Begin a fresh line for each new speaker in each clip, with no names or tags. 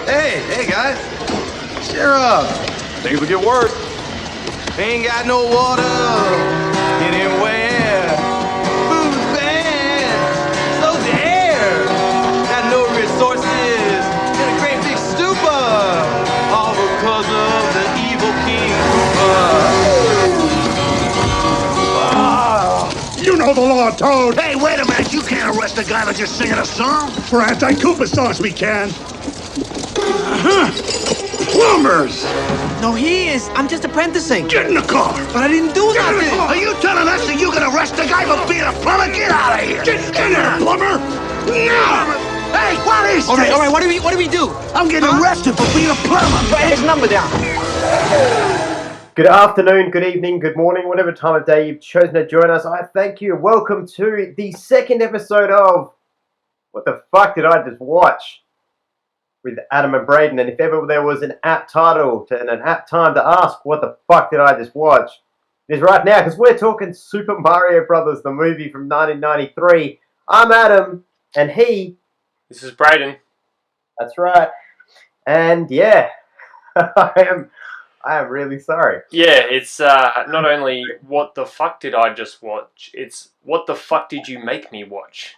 Hey guys. Cheer up. Things will get worse. Ain't got no water anywhere. Food's bad. So's the air. Got no resources. In a great big stupor. All because of the evil King Koopa.
You know the law, Toad.
Hey, wait a minute. You can't arrest a guy for just singing a song.
For anti-Koopa songs we can. Plumbers!
No, he is. I'm just apprenticing.
Get in the car!
But I didn't do
Get in the
nothing.
car!
Are you telling us that you can arrest a guy for being a plumber? Get out of here!
Get in there, plumber! Now!
Hey, what is
All
this?
right. What do we do?
I'm getting arrested for being a plumber.
Write his number down.
Good afternoon, good evening, good morning, whatever time of day you've chosen to join us. I thank you. Welcome to the second episode of What the Fuck Did I Just Watch? With Adam and Braden. And if ever there was an apt title and an apt time to ask, what the fuck did I just watch? It is right now, because we're talking Super Mario Brothers, the movie from 1993. I'm Adam, and he...
This is Braden.
That's right. And yeah, I am really sorry.
Yeah, it's not only what the fuck did I just watch, it's what the fuck did you make me watch?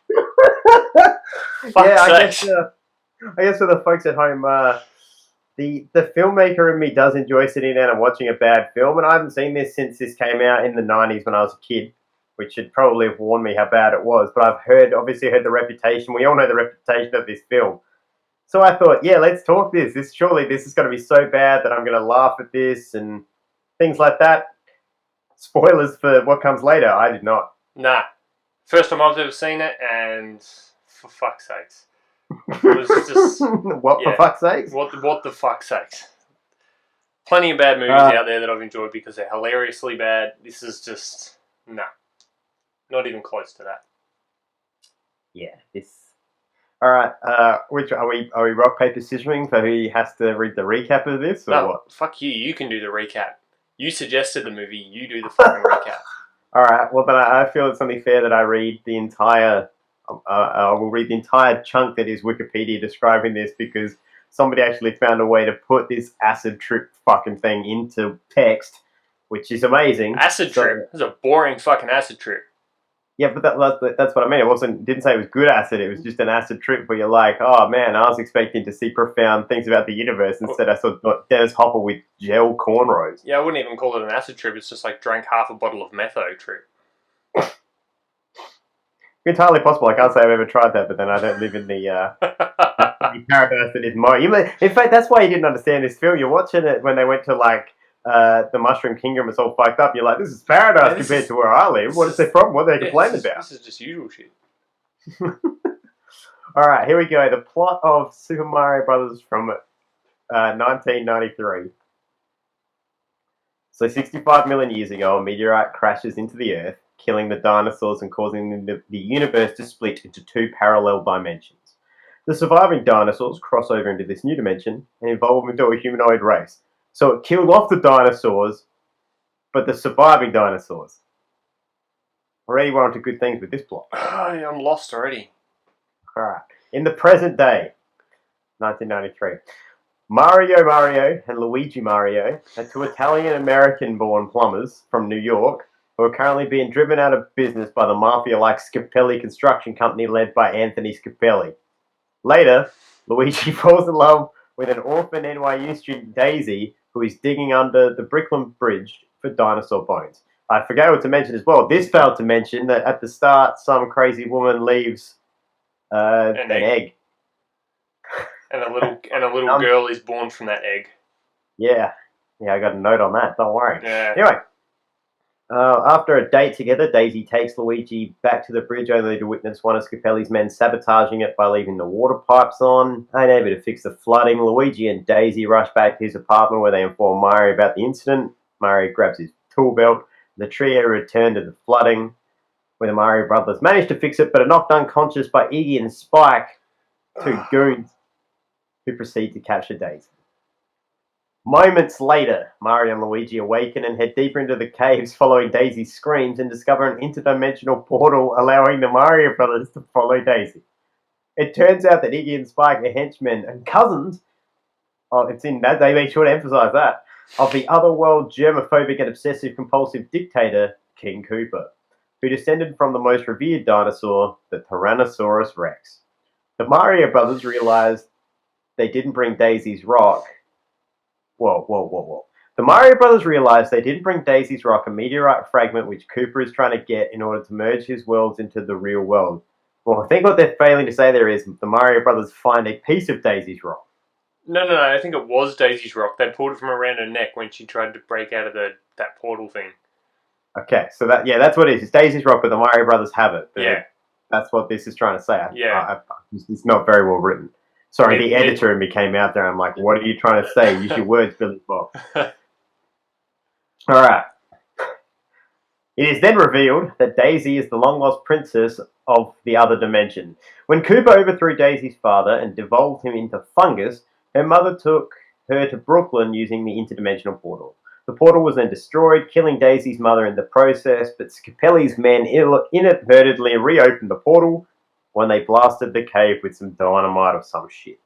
Yeah, I guess for the folks at home, the filmmaker in me does enjoy sitting down and watching a bad film, and I haven't seen this since this came out in the 90s when I was a kid, which should probably have warned me how bad it was, but I've obviously heard the reputation. We all know the reputation of this film. So I thought, yeah, let's talk this. Surely this is going to be so bad that I'm going to laugh at this and things like that. Spoilers for what comes later. I did not.
Nah. First time I've ever seen it, and for fuck's sakes. It was just...
What for fuck's sakes?
What the fuck's sakes. Plenty of bad movies out there that I've enjoyed because they're hilariously bad. This is just... Nah. Not even close to that.
Yeah, this... Alright, which are we rock, paper, scissoring for who has to read the recap of this, or
No,
what?
fuck you. You can do the recap. You suggested the movie. You do the fucking recap.
Alright, well then I feel it's only fair that I read the entire... I will read the entire chunk that is Wikipedia describing this, because somebody actually found a way to put this acid trip fucking thing into text, which is amazing.
Acid trip? This is a boring fucking acid trip.
Yeah, but that's what I mean. Didn't say it was good acid. It was just an acid trip where you're like, oh man, I was expecting to see profound things about the universe. Instead, I saw Dennis Hopper with gel cornrows.
Yeah, I wouldn't even call it an acid trip. It's just like drank half a bottle of metho trip.
Entirely possible. I can't say I've ever tried that, but then I don't live in the paradise that is Mario. In fact, that's why you didn't understand this film. You're watching it when they went to like the Mushroom Kingdom. It's all fucked up. You're like, this is paradise compared to where I live. What is their problem? What are they complaining about?
This is just usual shit.
All right, here we go. The plot of Super Mario Brothers from 1993. So 65 million years ago, a meteorite crashes into the Earth, killing the dinosaurs and causing the universe to split into two parallel dimensions. The surviving dinosaurs cross over into this new dimension and evolve into a humanoid race. So it killed off the dinosaurs, but the surviving dinosaurs. Already we're on to good things with this plot.
I'm lost already.
Alright. In the present day, 1993, Mario and Luigi Mario are two Italian-American-born plumbers from New York who are currently being driven out of business by the mafia-like Scapelli construction company led by Anthony Scapelli. Later, Luigi falls in love with an orphan NYU student, Daisy, who is digging under the Brooklyn Bridge for dinosaur bones. I forgot to mention as well, this failed to mention that at the start, some crazy woman leaves an egg.
And a little girl is born from that egg.
Yeah, I got a note on that, don't worry.
Yeah.
Anyway, after a date together, Daisy takes Luigi back to the bridge only to witness one of Scapelli's men sabotaging it by leaving the water pipes on. Unable to fix the flooding, Luigi and Daisy rush back to his apartment where they inform Mario about the incident. Mario grabs his tool belt. The trio return to the flooding, where the Mario brothers manage to fix it, but are knocked unconscious by Iggy and Spike, two goons, who proceed to capture Daisy. Moments later, Mario and Luigi awaken and head deeper into the caves following Daisy's screams and discover an interdimensional portal allowing the Mario brothers to follow Daisy. It turns out that Iggy and Spike are henchmen and cousins Oh, it's in that. They make sure to emphasize that. Of the otherworld germophobic and obsessive compulsive dictator, King Cooper, who descended from the most revered dinosaur, the Tyrannosaurus Rex. The Mario brothers realized they didn't bring Daisy's rock. Whoa. The Mario brothers realized they didn't bring Daisy's rock, a meteorite fragment which Cooper is trying to get in order to merge his worlds into the real world. Well, I think what they're failing to say there is the Mario brothers find a piece of Daisy's rock.
No. I think it was Daisy's rock. They pulled it from around her neck when she tried to break out of that portal thing.
Okay, so that's what it is. It's Daisy's rock, but the Mario brothers have it.
Yeah.
That's what this is trying to say.
Yeah.
It's not very well written. Sorry, the editor in me came out there. I'm like, what are you trying to say? Use your words, Billy Bob. All right. It is then revealed that Daisy is the long-lost princess of the other dimension. When Cooper overthrew Daisy's father and devolved him into fungus, her mother took her to Brooklyn using the interdimensional portal. The portal was then destroyed, killing Daisy's mother in the process, but Scapelli's men inadvertently reopened the portal when they blasted the cave with some dynamite or some shit.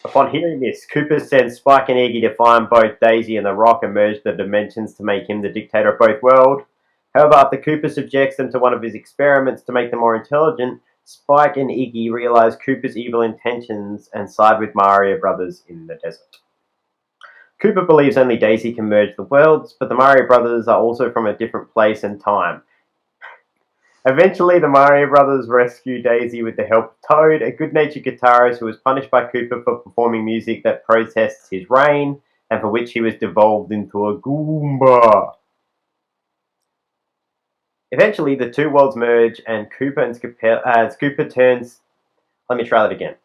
Upon hearing this, Cooper sends Spike and Iggy to find both Daisy and the Rock and merge the dimensions to make him the dictator of both worlds. However, after Cooper subjects them to one of his experiments to make them more intelligent, Spike and Iggy realize Cooper's evil intentions and side with Mario brothers in the desert. Cooper believes only Daisy can merge the worlds, but the Mario brothers are also from a different place and time. Eventually, the Mario brothers rescue Daisy with the help of Toad, a good-natured guitarist who was punished by Cooper for performing music that protests his reign, and for which he was devolved into a Goomba. Eventually, the two worlds merge, and Cooper turns... Let me try that again.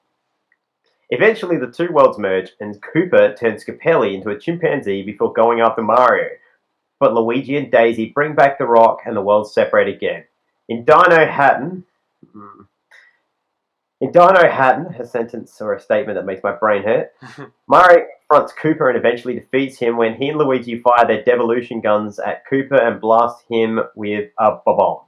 Eventually, the two worlds merge, and Cooper turns Scapelli into a chimpanzee before going after Mario. But Luigi and Daisy bring back the rock, and the worlds separate again. In Dino Hatton, a sentence or a statement that makes my brain hurt, Mario confronts Cooper and eventually defeats him when he and Luigi fire their devolution guns at Cooper and blast him with a bomb.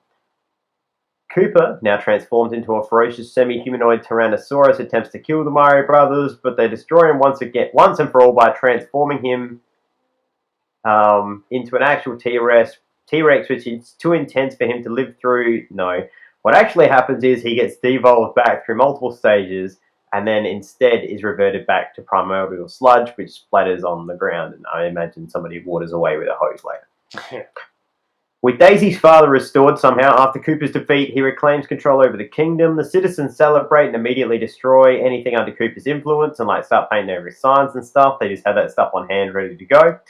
Cooper, now transformed into a ferocious semi-humanoid Tyrannosaurus, attempts to kill the Mario brothers, but they destroy him once and for all by transforming him into an actual T-Rex, which is too intense for him to live through. No. What actually happens is he gets devolved back through multiple stages and then instead is reverted back to primordial sludge, which splatters on the ground, and I imagine somebody waters away with a hose later. With Daisy's father restored somehow after Cooper's defeat, he reclaims control over the kingdom. The citizens celebrate and immediately destroy anything under Cooper's influence and start painting over his signs and stuff. They just have that stuff on hand ready to go.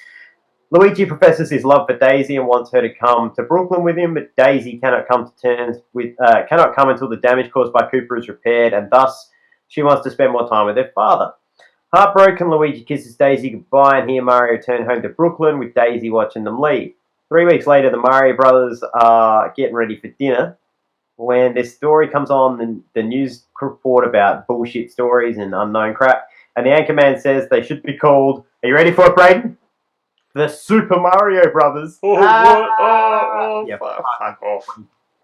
Luigi professes his love for Daisy and wants her to come to Brooklyn with him, but Daisy cannot come until the damage caused by Cooper is repaired, and thus she wants to spend more time with her father. Heartbroken, Luigi kisses Daisy goodbye, and he and Mario return home to Brooklyn with Daisy watching them leave. 3 weeks later, the Mario brothers are getting ready for dinner when this story comes on, the news report about bullshit stories and unknown crap, and the anchorman says they should be called, are you ready for it, Braden? The Super Mario Brothers.
Oh, what? Yeah, fuck off.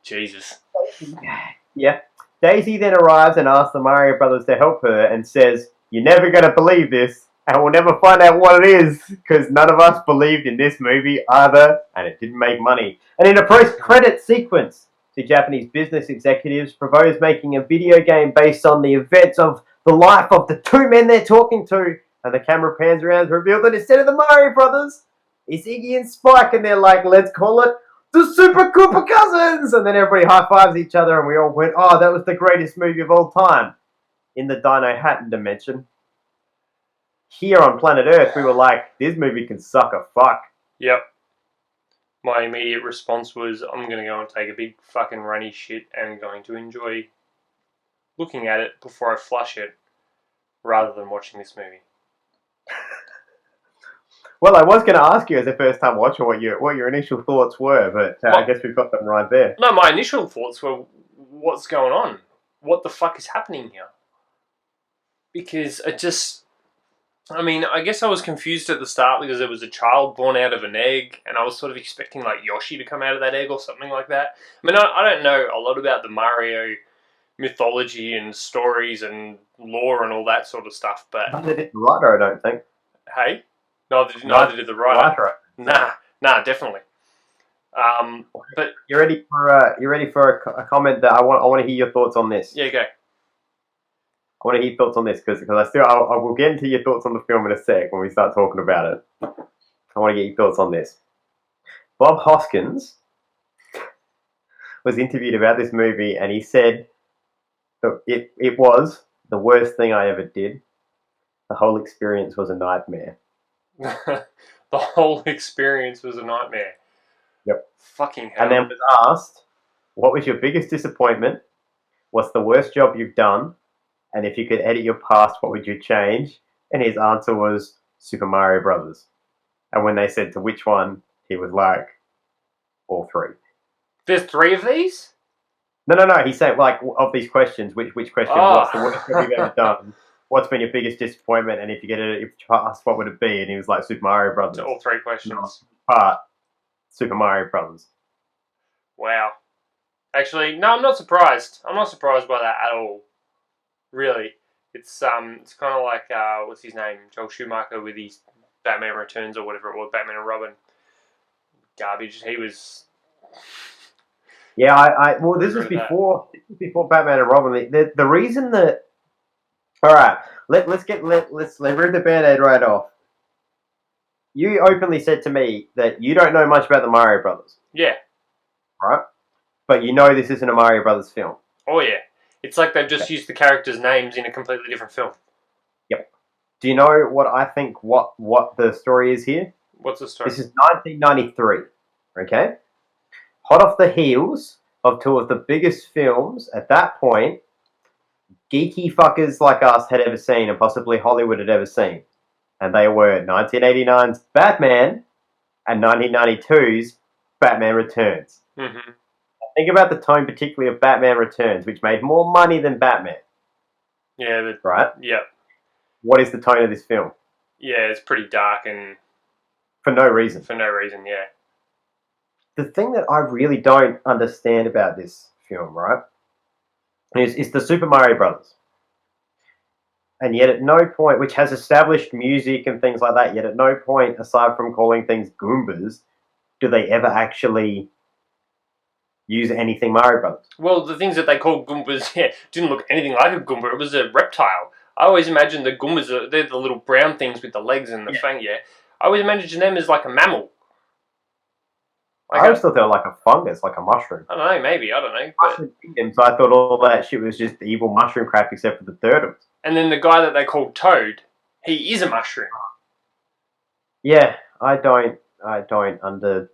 Jesus.
Yeah. Daisy then arrives and asks the Mario Brothers to help her and says, you're never going to believe this, and we'll never find out what it is, because none of us believed in this movie either, and it didn't make money. And in a post-credit sequence, the Japanese business executives propose making a video game based on the events of the life of the two men they're talking to, and the camera pans around to reveal that instead of the Mario Brothers, it's Iggy and Spike, and they're like, let's call it the Super Koopa Cousins! And then everybody high-fives each other, and we all went, oh, that was the greatest movie of all time. In the Dino Hatton dimension. Here on planet Earth, we were like, this movie can suck a fuck.
Yep. My immediate response was, I'm going to go and take a big fucking runny shit and going to enjoy looking at it before I flush it, rather than watching this movie.
Well, I was going to ask you as a first-time watcher what your initial thoughts were, but I guess we've got them right there.
No, my initial thoughts were, what's going on? What the fuck is happening here? Because I guess I was confused at the start because there was a child born out of an egg, and I was sort of expecting like Yoshi to come out of that egg or something like that. I mean, I don't know a lot about the Mario mythology and stories and lore and all that sort of stuff. But
Neither did the writer, I don't think.
hey, neither did the writer.
Writer.
Nah, definitely. But
You ready for a comment that I want to hear your thoughts on this?
yeah, go.
I want to hear your thoughts on this because I will get into your thoughts on the film in a sec when we start talking about it. I want to get your thoughts on this. Bob Hoskins was interviewed about this movie and he said that it was the worst thing I ever did. The whole experience was a nightmare.
The whole experience was a nightmare.
Yep.
Fucking hell.
And then was asked, what was your biggest disappointment? What's the worst job you've done? And if you could edit your past, what would you change? And his answer was Super Mario Brothers. And when they said to which one, he was like, all three.
There's 3 of these?
No. He said, like, of these questions, which question? What's the worst job you've ever done? What's been your biggest disappointment? And if you get it, if you asked, what would it be? And he was like, Super Mario Brothers.
To all 3 questions.
Part Super Mario Brothers.
Wow. Actually, no, I'm not surprised. I'm not surprised by that at all. Really. It's kind of like, what's his name? Joel Schumacher with his Batman Returns or whatever it was, Batman and Robin. Garbage. He was...
Yeah, well, this was before Batman and Robin. The reason that... All right, let's rip the Band-Aid right off. You openly said to me that you don't know much about the Mario Brothers.
Yeah.
Right? But you know this isn't a Mario Brothers film.
Oh, yeah. It's like they've just used the characters' names in a completely different film.
Yep. Do you know what I think what the story is here?
What's the story?
This is 1993, okay? Hot off the heels of 2 of the biggest films at that point geeky fuckers like us had ever seen and possibly Hollywood had ever seen. And they were 1989's Batman and 1992's Batman Returns.
Mm-hmm.
Think about the tone particularly of Batman Returns, which made more money than Batman.
Yeah.
Right?
Yep.
What is the tone of this film?
Yeah, it's pretty dark and...
For no reason.
For no reason, yeah.
The thing that I really don't understand about this film, right, is the Super Mario Brothers. And yet at no point, which has established music and things like that, yet at no point, aside from calling things Goombas, do they ever actually use anything Mario Brothers.
Well, the things that they called Goombas, didn't look anything like a Goomba. It was a reptile. I always imagined the Goombas, they're the little brown things with the legs and the fang, I always imagined them as like a mammal. Like
I always thought they were like a fungus, like a mushroom.
I don't know, maybe, I don't know. But...
So I thought all that shit was just evil mushroom crap except for the turtles.
And then the guy that they called Toad, he is a mushroom.
Yeah, I don't under...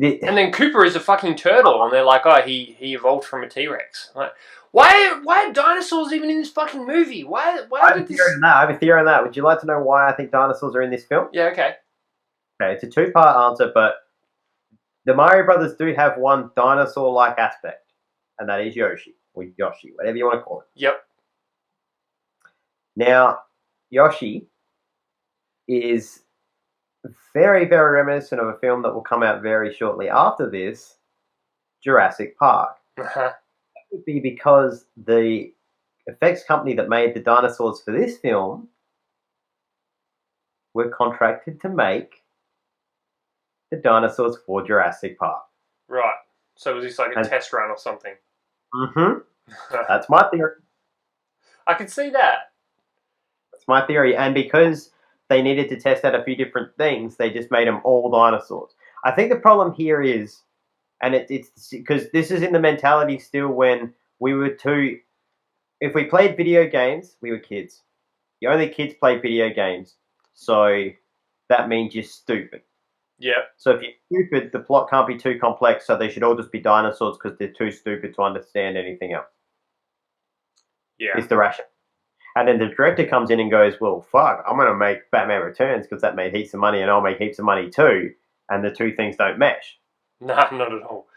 And then Cooper is a fucking turtle, and they're like, oh, he evolved from a T-Rex. Like, why are dinosaurs even in this fucking movie? I have a
theory on that. Would you like to know why I think dinosaurs are in this film?
Yeah, okay.
Okay, it's a two-part answer, but the Mario Brothers do have one dinosaur-like aspect, and that is Yoshi, or Yoshi, whatever you want to call it.
Yep.
Now, Yoshi is very, very reminiscent of a film that will come out very shortly after this, Jurassic Park.
Uh-huh.
That would be because the effects company that made the dinosaurs for this film were contracted to make the dinosaurs for Jurassic Park.
Right. So was this like a test run or something?
Mm-hmm. That's my theory.
I can see that.
That's my theory. And because they needed to test out a few different things, they just made them all dinosaurs. I think the problem here is, and it's because this is in the mentality still when we were if we played video games, we were kids. The only kids play video games. So that means you're stupid.
Yeah.
So if you're stupid, the plot can't be too complex, so they should all just be dinosaurs because they're too stupid to understand anything else.
Yeah.
It's the rationale. And then the director comes in and goes, well, fuck, I'm going to make Batman Returns because that made heaps of money and I'll make heaps of money too. And the two things don't mesh.
No, not at all.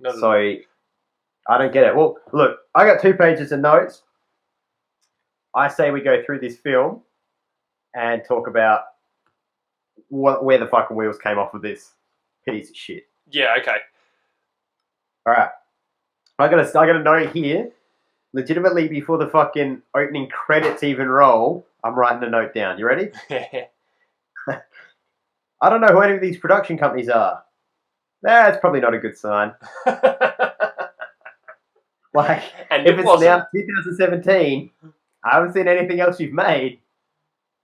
I don't get it. Well, look, I got 2 pages of notes. I say we go through this film and talk about where the fucking wheels came off of this piece of shit.
Yeah, okay.
All right. I got a note here. Legitimately, before the fucking opening credits even roll, I'm writing a note down. You ready? I don't know who any of these production companies are. That's probably not a good sign. Like,
And
if
it
it's
wasn't.
now 2017, I haven't seen anything else you've made.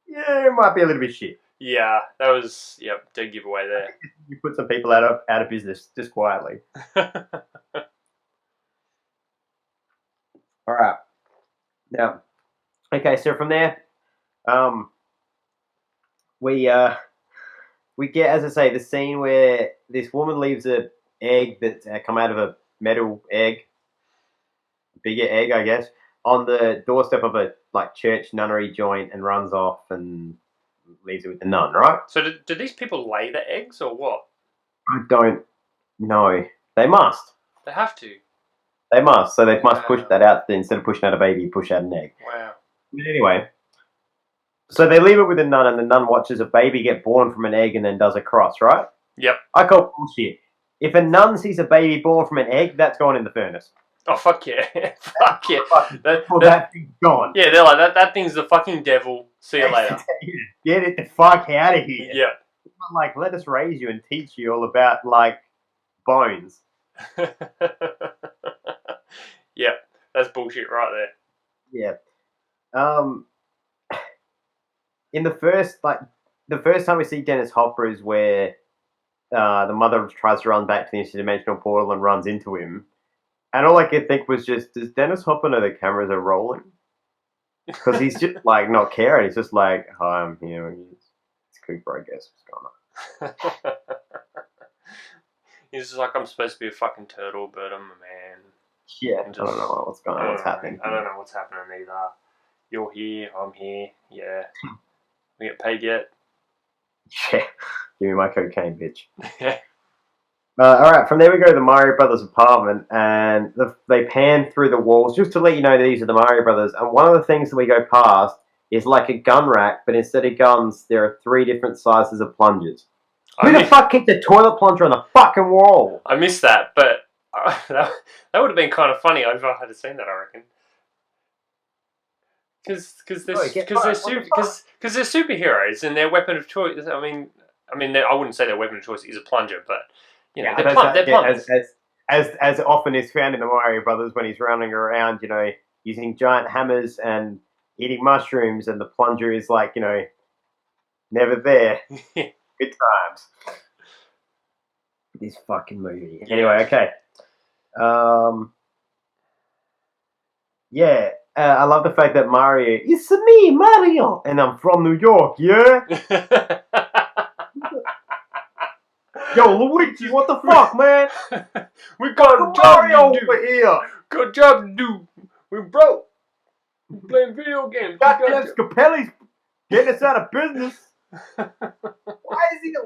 Yeah, it might be a little bit shit.
Yeah, that was dead giveaway there.
You put some people out of business just quietly. All right. Now, okay. So from there, we get, as I say, the scene where this woman leaves a egg that's come out of a metal egg, bigger egg, I guess, on the doorstep of a church nunnery joint and runs off and leaves it with the nun, right?
So do these people lay the eggs or what?
I don't know. They must.
They have to.
They must. So they must
Wow.
push that out. Instead of pushing out a baby, push out an egg.
Wow.
But anyway, so they leave it with the nun, and the nun watches a baby get born from an egg and then does a cross, right?
Yep.
I call bullshit. If a nun sees a baby born from an egg, that's going in the furnace.
Oh, fuck yeah. Fuck yeah.
That thing's gone.
Yeah, they're like, that thing's the fucking devil. See you later.
Get it the fuck out of here.
Yeah.
Like, let us raise you and teach you all about, bones.
Yeah, that's bullshit right there.
Yeah. In the first time we see Dennis Hopper is where the mother tries to run back to the interdimensional portal and runs into him. And all I could think was just, does Dennis Hopper know the cameras are rolling? Because he's just, not caring. He's just like, hi, I'm here. It's Cooper, I guess. What's going on?
He's just like, I'm supposed to be a fucking turtle, but I'm a man.
Yeah, I don't know what's going on. What's happening?
I don't know what's happening either. You're here, I'm here. Yeah. We get paid yet?
Yeah. Give me my cocaine, bitch. Alright, from there we go to the Mario Brothers apartment, and they pan through the walls just to let you know these are the Mario Brothers. And one of the things that we go past is like a gun rack, but instead of guns, there are 3 different sizes of plungers. Who the fuck kicked a toilet plunger on the fucking wall?
I missed that, but that would have been kind of funny if I had seen that, I reckon. Because they're superheroes and their weapon of choice. I mean, I wouldn't say their weapon of choice is a plunger, but they're plumbers.
As often is found in the Mario Brothers when he's running around, using giant hammers and eating mushrooms, and the plunger is never there. Good times. This fucking movie. Anyway, okay. Yeah. I love the fact that Mario, it's me, Mario, and I'm from New York, yeah? Yo, Luigi, what the fuck, man?
We got a job to do.
Over here.
Got a job to do. We're broke. We're playing video games.
Goddamn Scapelli's getting us out of business.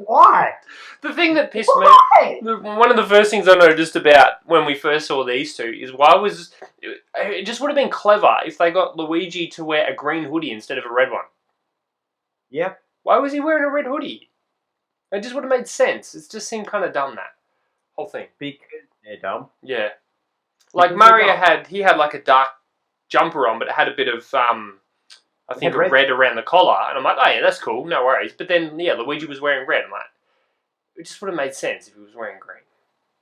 Why?
The thing that pissed me, one of the first things I noticed about when we first saw these two is it just would have been clever if they got Luigi to wear a green hoodie instead of a red one.
Yeah.
Why was he wearing a red hoodie? It just would have made sense. It just seemed kind of dumb, that whole thing.
Because they're dumb.
Yeah. Like Mario had like a dark jumper on, but it had a bit of I think red around the collar, and I'm like, oh yeah, that's cool, no worries. But then, Luigi was wearing red. I'm like, it just would have made sense if he was wearing green.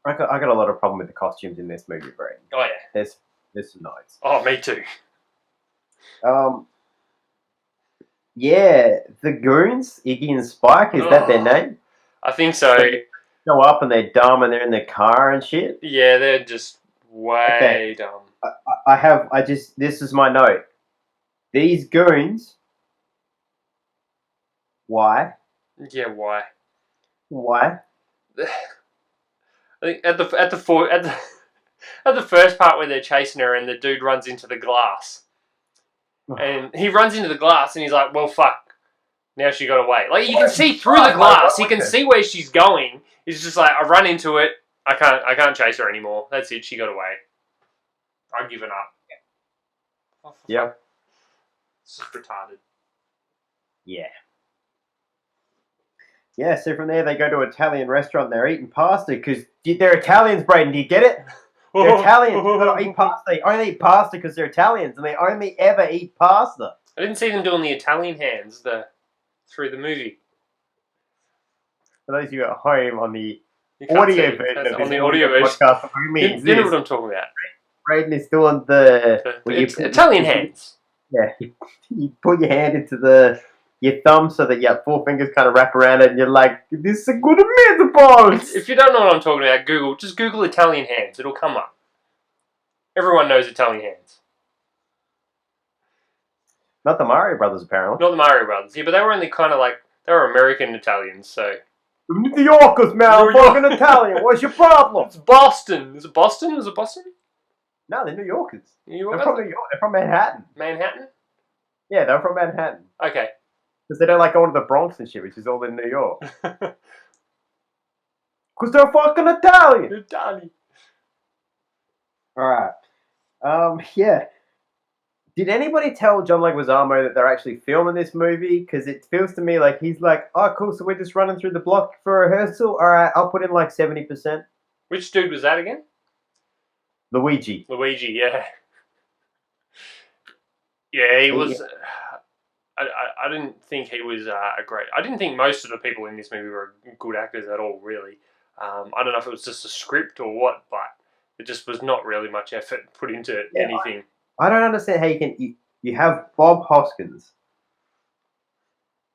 I got a lot of problem with the costumes in this movie, Braden.
Oh yeah,
there's some notes.
Oh, me too.
Yeah, the goons, Iggy and Spike, is that their name?
I think so.
They go up and they're dumb and they're in the car and shit.
Yeah, they're just way dumb.
This is my note. These goons. Why?
Yeah, why?
Why?
I think at the first part where they're chasing her and the dude runs into the glass, and he runs into the glass and he's like, "Well, fuck." Now she got away. Like, you can see through the glass. You can see where she's going. He's just like, I run into it. I can't chase her anymore. That's it. She got away. I've given up. Oh,
yeah.
It's just retarded.
Yeah. Yeah, so from there they go to an Italian restaurant and they're eating pasta because they're Italians, Braden. Do you get it? They're Italians. They don't eat pasta. They only eat pasta because they're Italians, and they only ever eat pasta.
I didn't see them doing the Italian hands through the movie.
For those of you at home on the
You can't
audio
see-
version
that's
of
on
this
the audio version.
podcast, of who means
You know
this,
what I'm talking about.
Braden is doing the
Italian hands.
Yeah, you put your hand into your thumb so that your four fingers kind of wrap around it, and you're like, "This is a good meatballs."
If you don't know what I'm talking about, just Google Italian hands. It'll come up. Everyone knows Italian hands.
Not the Mario Brothers, apparently.
Not the Mario Brothers. Yeah, but they were only kind of like, they were American Italians, so.
New Yorkers, man. I'm
New York.
fucking Italian. What's your problem?
It's Boston. Is it Boston? Is it Boston?
No, they're New Yorkers.
New York?
They're from New York. They're from Manhattan.
Manhattan?
Yeah, they're from Manhattan.
Okay.
Because they don't like going to the Bronx and shit, which is all in New York. Because they're fucking Italian.
Italian.
Alright. Yeah. Did anybody tell John Leguizamo that they're actually filming this movie? Because it feels to me like he's like, oh, cool, so we're just running through the block for rehearsal? Alright, I'll put in like 70%.
Which dude was that again?
Luigi.
Luigi, yeah. Yeah, he was. I didn't think he was a great. I didn't think most of the people in this movie were good actors at all, really. I don't know if it was just a script or what, but it just was not really much effort put into anything.
I don't understand how you can. You have Bob Hoskins.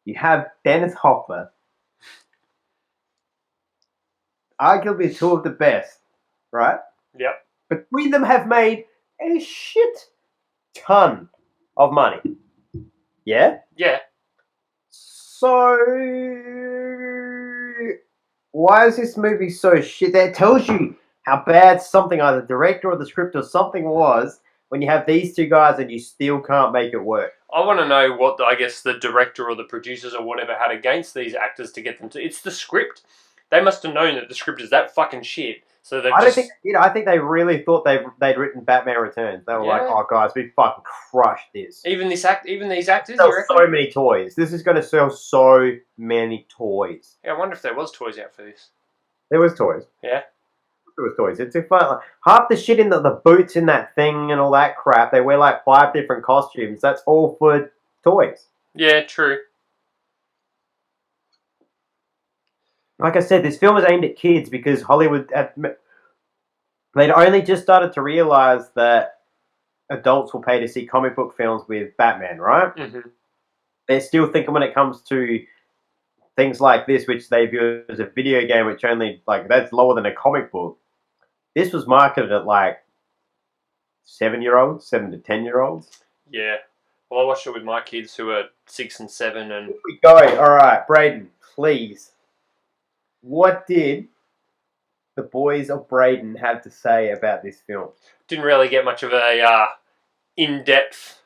You have Dennis Hopper. Arguably two of the best, right?
Yep.
Between them have made a shit ton of money. Yeah?
Yeah.
So, why is this movie so shit? That tells you how bad something, either the director or the script or something was, when you have these two guys and you still can't make it work.
I want to know what, I guess, the director or the producers or whatever had against these actors to get them to... It's the script. They must have known that the script is that fucking shit. So they've
I think they really thought they'd written Batman Returns. They were like, oh guys, we fucking crushed this.
Even these actors,
Sell
you reckon?
so many toys. This is going to sell so many toys.
Yeah, I wonder if there was toys out for this.
There was toys.
Yeah?
There was toys. It's fun. Like, half the shit in the boots in that thing and all that crap, they wear like 5 different costumes. That's all for toys.
Yeah, true.
Like I said, this film is aimed at kids because Hollywood... they'd only just started to realise that adults will pay to see comic book films with Batman, right?
Mm-hmm.
They're still thinking when it comes to things like this, which they view as a video game, which only, like, that's lower than a comic book. This was marketed at, like, 7-year-olds, 7 to 10-year-olds.
Yeah. Well, I watched it with my kids who are 6 and 7 and...
Here we go. All right, Braden, please. What did the boys of Braden have to say about this film?
Didn't really get much of a in-depth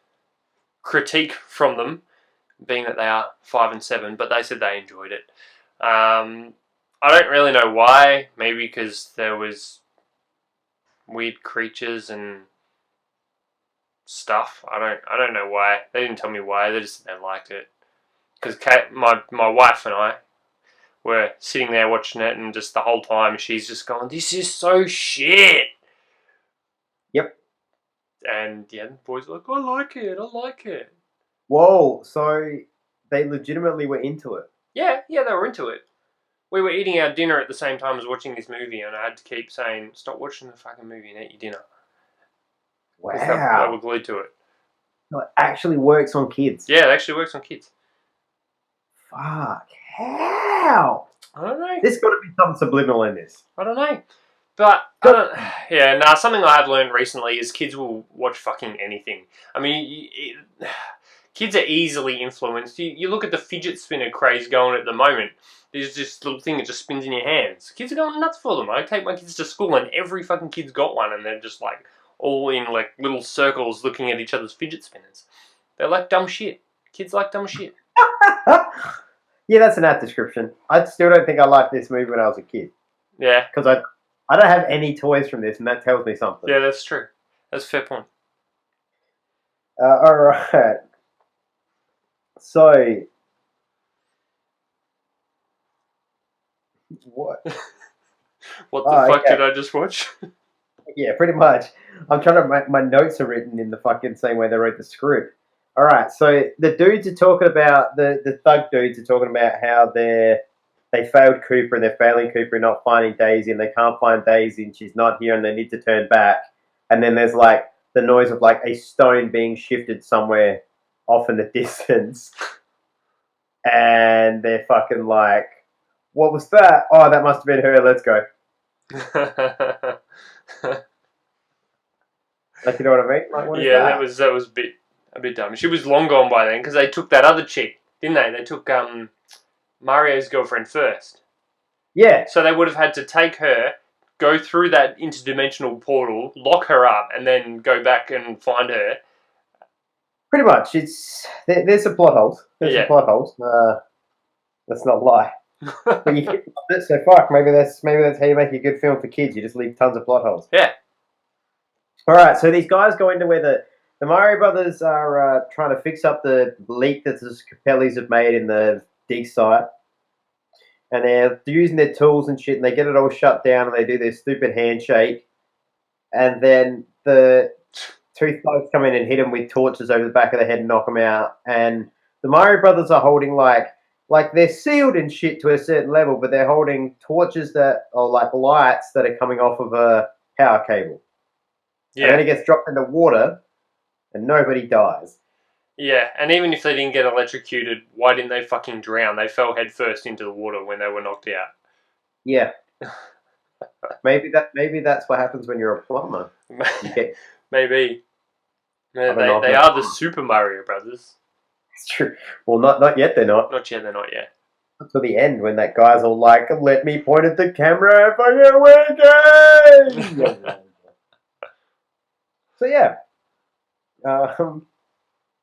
critique from them, being that they are 5 and 7, but they said they enjoyed it. I don't really know why. Maybe because there was weird creatures and stuff. I don't know why. They didn't tell me why. They just said they liked it. Because my wife and I were sitting there watching it, and just the whole time she's just going, "This is so shit."
Yep.
And yeah, the boys were like, I like it.
Whoa, so they legitimately were into it.
Yeah, they were into it. We were eating our dinner at the same time as watching this movie, and I had to keep saying, "Stop watching the fucking movie and eat your dinner."
Wow.
They were glued to it.
So it actually works on kids.
Yeah, it actually works on kids.
Fuck. How?
I don't know.
There's got to be some subliminal in this.
I don't know. But, something I have learned recently is kids will watch fucking anything. I mean, kids are easily influenced. You look at the fidget spinner craze going at the moment. There's this little thing that just spins in your hands. Kids are going nuts for them. I take my kids to school and every fucking kid's got one, and they're just like all in like little circles looking at each other's fidget spinners. They're like dumb shit. Kids like dumb shit.
Yeah, that's an apt description. I still don't think I liked this movie when I was a kid.
Yeah.
Because I don't have any toys from this, and that tells me something.
Yeah, that's true. That's a fair point.
Alright. So... What?
What the fuck did I just watch?
Yeah, pretty much. I'm trying to my notes are written in the fucking same way they wrote the script. All right, so the dudes are talking about the thug dudes are talking about how they failed Cooper and they're failing Cooper and not finding Daisy and they can't find Daisy and she's not here and they need to turn back. And then there's like the noise of like a stone being shifted somewhere off in the distance. And they're fucking like, what was that? Oh, that must have been her. Let's go. Like, you know what I mean? Like, what is
Yeah,
that?
that was a bit dumb. She was long gone by then because they took that other chick, didn't they? They took Mario's girlfriend first.
Yeah.
So they would have had to take her, go through that interdimensional portal, lock her up, and then go back and find her.
Pretty much. There's some plot holes. There's
Yeah.
some plot holes. Let's not lie. But you keep it, so fuck. Maybe that's how you make a good film for kids. You just leave tons of plot holes.
Yeah.
All right. So these guys go into where the Mario brothers are trying to fix up the leak that the Capellis have made in the dig site, and they're using their tools and shit, and they get it all shut down, and they do their stupid handshake, and then the two thugs come in and hit them with torches over the back of the head and knock them out, and the Mario brothers are holding like they're sealed and shit to a certain level, but they're holding torches that are like lights that are coming off of a power cable.
Yeah.
And then it gets dropped into water, and nobody dies.
Yeah, and even if they didn't get electrocuted, why didn't they fucking drown? They fell headfirst into the water when they were knocked out.
Yeah. Maybe that's what happens when you're a plumber.
Maybe. They
know if
are the Super Mario Brothers.
It's true. Well, not yet. They're not.
Not yet. They're not yet.
Until the end, when that guy's all like, "Let me point at the camera if I get away." So yeah,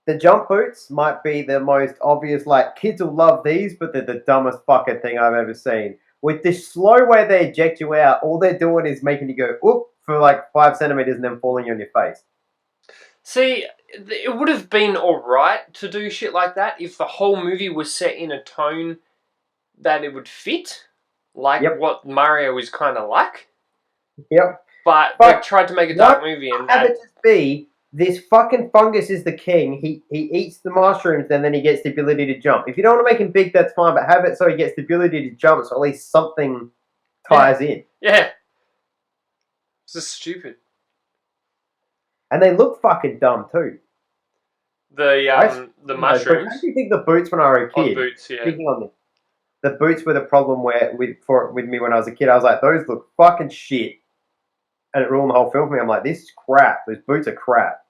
the jump boots might be the most obvious. Like, kids will love these, but they're the dumbest fucking thing I've ever seen. With this slow way they eject you out, all they're doing is making you go "oop" for like 5 centimeters and then falling on your face.
See, it would have been alright to do shit like that if the whole movie was set in a tone that it would fit, like what Mario is kind of like.
Yep.
But they tried to make a dark movie and
have it just be this fucking fungus is the king. He eats the mushrooms and then he gets the ability to jump. If you don't want to make him big, that's fine, but have it so he gets the ability to jump, so at least something ties in.
Yeah. It's just stupid.
And they look fucking dumb too.
The mushrooms.
How do you think the boots when I was a kid?
Boots, yeah.
Speaking on this, the boots were the problem with me when I was a kid. I was like, those look fucking shit. And it ruined the whole film for me. I'm like, this is crap. Those boots are crap.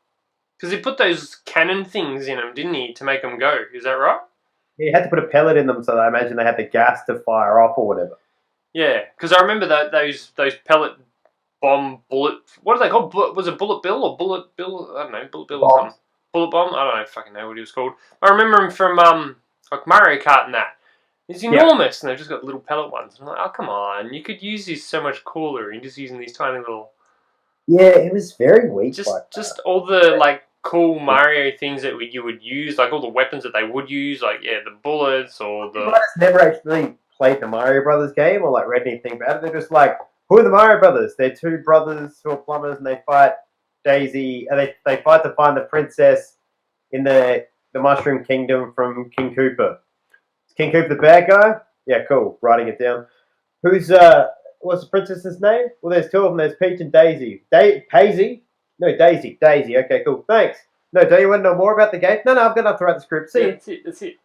Because he put those cannon things in them, didn't he, to make them go? Is that right?
Yeah, he had to put a pellet in them, so I imagine they had the gas to fire off or whatever.
Yeah, because I remember those pellet bomb bullet. What are they called? Was it Bullet Bill or Bullet Bill? I don't know, Bullet Bill or something. Bullet Bomb. I don't fucking know what he was called. I remember him from like Mario Kart and that. He's enormous, and they've just got little pellet ones. I'm like, oh come on, you could use these so much cooler. You're just using these tiny little.
Yeah, it was very weak.
Just all the like cool Mario things that you would use, like all the weapons that they would use, like the bullets or the.
You might have never actually played the Mario Brothers game or like read anything about it. They're just like, who are the Mario Brothers? They're two brothers who are plumbers, and they fight Daisy. And they fight to find the princess in the Mushroom Kingdom from King Koopa. Is King Koopa the bad guy? Yeah, cool. Writing it down. Who's what's the princess's name? Well, there's two of them. There's Peach and Daisy. Daisy? No, Daisy. Daisy. Okay, cool. Thanks. No, don't you want to know more about the game? No, I've got enough to write the script. See you.
That's it.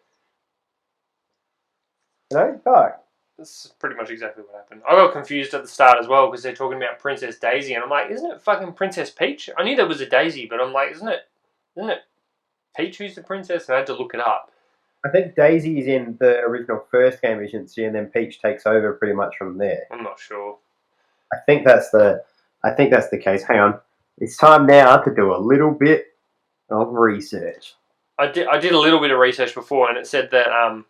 You know? Fuck.
That's pretty much exactly what happened. I got confused at the start as well because they're talking about Princess Daisy, and I'm like, isn't it fucking Princess Peach? I knew there was a Daisy, but I'm like, isn't it Peach who's the princess? And I had to look it up.
I think Daisy is in the original first game agency, and then Peach takes over pretty much from there.
I'm not sure.
I think that's the case. Hang on. It's time now to do a little bit of research.
I did a little bit of research before, and it said that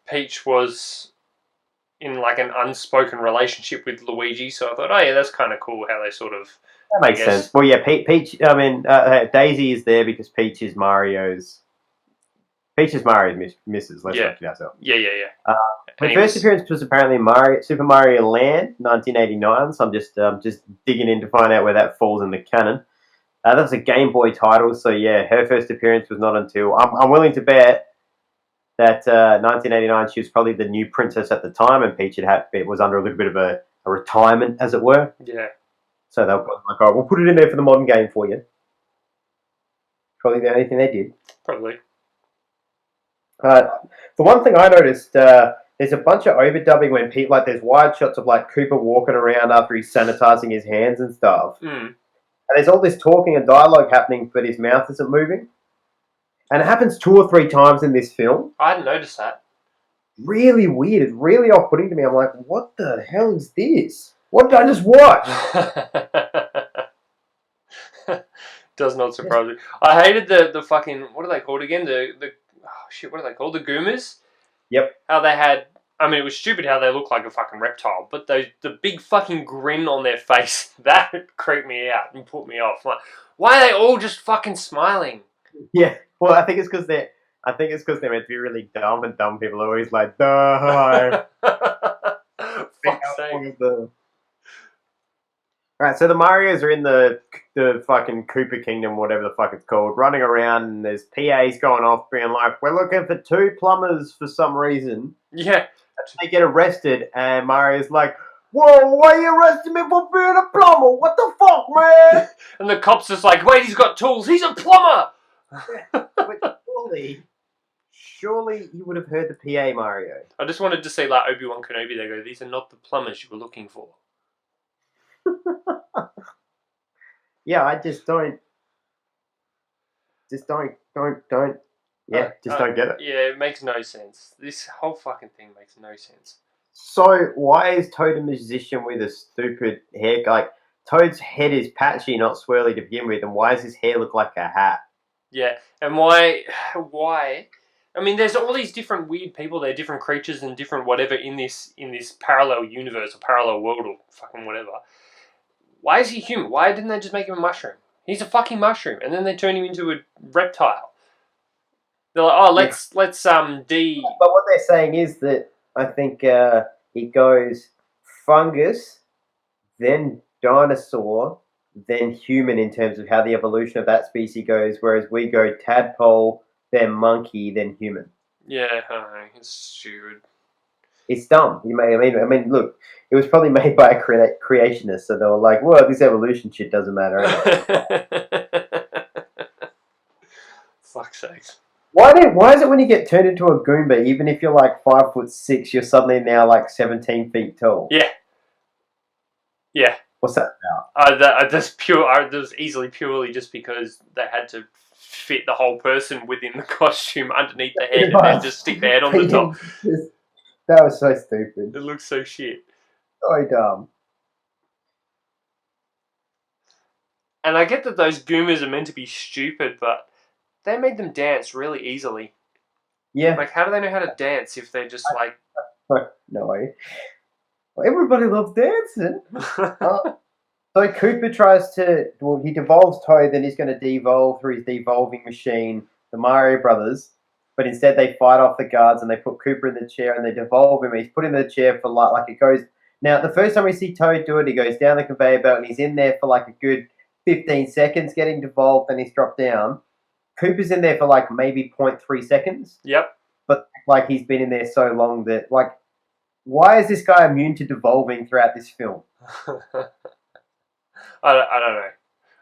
Peach was in like an unspoken relationship with Luigi. So I thought, oh yeah, that's kind of cool how they sort of.
That makes sense. Well, yeah, Peach. I mean, Daisy is there because Peach is Mario's Peach's Mario's misses. Let's
Yeah.
not kid ourselves.
Yeah.
My
And he
first
was-
appearance was apparently Super Mario Land, 1989. So I'm just digging in to find out where that falls in the canon. That's a Game Boy title, so yeah, her first appearance was not until I'm willing to bet that 1989 she was probably the new princess at the time, and Peach was under a little bit of a retirement, as it were.
Yeah.
So they were like, "Oh, we'll put it in there for the modern game for you." Probably the only thing they did.
Probably.
The one thing I noticed, there's a bunch of overdubbing when Pete, like, there's wide shots of like Cooper walking around after he's sanitizing his hands and stuff.
Mm.
And there's all this talking and dialogue happening, but his mouth isn't moving. And it happens 2 or 3 times in this film.
I hadn't noticed that.
Really weird. It's really off-putting to me. I'm like, what the hell is this? What did I just watch?
Does not surprise me. I hated the fucking, what are they called again? The what are they called? The Goombas?
Yep.
How they had, I mean, it was stupid how they look like a fucking reptile, but the big fucking grin on their face, that creeped me out and put me off. Like, why are they all just fucking smiling?
Yeah. Well, I think it's because they're meant to be really dumb, and dumb people are always like, duh.
Fuck's sake.
Right, so the Marios are in the fucking Cooper Kingdom, whatever the fuck it's called, running around, and there's PAs going off being like, we're looking for 2 plumbers for some reason.
Yeah.
They get arrested, and Mario's like, whoa, why are you arresting me for being a plumber? What the fuck, man?
And the cop's just like, wait, he's got tools. He's a plumber.
But surely you would have heard the PA, Mario.
I just wanted to say, like Obi-Wan Kenobi, they go, these are not the plumbers you were looking for.
Yeah, I just don't don't get it.
Yeah, it makes no sense. This whole fucking thing makes no sense.
So why is Toad a musician with a stupid hair? Like, Toad's head is patchy, not swirly to begin with, and why does his hair look like a hat?
Yeah, and why? I mean, there's all these different weird people. They're different creatures and different whatever in this parallel universe or parallel world or fucking whatever. Why is he human? Why didn't they just make him a mushroom? He's a fucking mushroom, and then they turn him into a reptile. They're like, oh, let's
But what they're saying is that I think it goes fungus, then dinosaur, then human in terms of how the evolution of that species goes, whereas we go tadpole, then monkey, then human.
Yeah, I don't know. It's stupid.
It's dumb. I mean, look, it was probably made by a creationist, so they were like, "Well, this evolution shit doesn't matter."
Fuck's sakes.
Why is it when you get turned into a Goomba, even if you're like 5'6", you're suddenly now like 17 feet tall?
Yeah.
What's that about?
That's easily purely just because they had to fit the whole person within the costume underneath the head and then just stick the head on the top.
That was so stupid.
It looks so shit.
So dumb.
And I get that those Goombas are meant to be stupid, but they made them dance really easily.
Yeah.
Like, how do they know how to dance if they're just like...
No. Well, everybody loves dancing. So Cooper tries to... Well, he devolves Toad, then he's going to devolve through his devolving machine, the Mario Brothers. But instead they fight off the guards and they put Cooper in the chair and they devolve him. He's put in the chair for like it goes... Now, the first time we see Toad do it, he goes down the conveyor belt and he's in there for like a good 15 seconds getting devolved, then he's dropped down. Cooper's in there for like maybe 0.3 seconds.
Yep.
But like he's been in there so long that like, why is this guy immune to devolving throughout this film?
I don't know.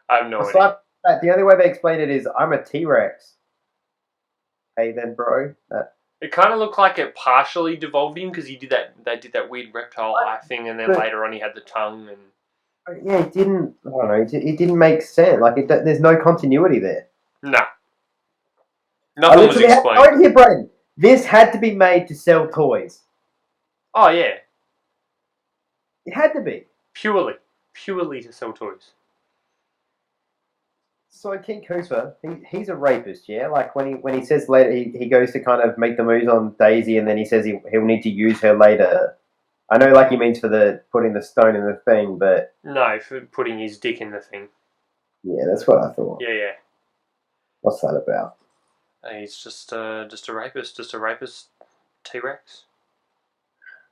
I have no idea.
The only way they explain it is, I'm a T-Rex. Hey then, bro.
It kind of looked like it partially devolved him because he did that. They did that weird reptile eye thing, and then later on he had the tongue. And
yeah, it didn't. I don't know. It didn't make sense. Like there's no continuity there.
No. Nothing was explained.
Right here, Braden. This had to be made to sell toys.
Oh yeah.
It had to be.
Purely to sell toys.
So King Koopa, he's a rapist, yeah? Like when he says later, he goes to kind of make the moves on Daisy and then he says he'll need to use her later. I know like he means for putting the stone in the thing, but...
No, for putting his dick in the thing.
Yeah, that's what I thought.
Yeah.
What's that about?
He's just a rapist, T-Rex.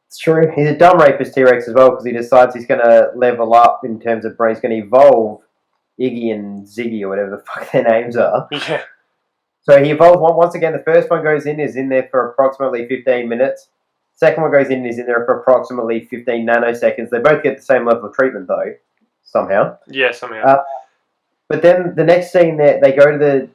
It's true. He's a dumb rapist T-Rex as well because he decides he's going to level up in terms of brain. He's going to evolve Iggy and Ziggy or whatever the fuck their names are.
Yeah.
So he evolves once again. The first one is in there for approximately 15 minutes. Second one goes in is in there for approximately 15 nanoseconds. They both get the same level of treatment though, somehow.
Yeah, somehow.
But then the next scene, they go to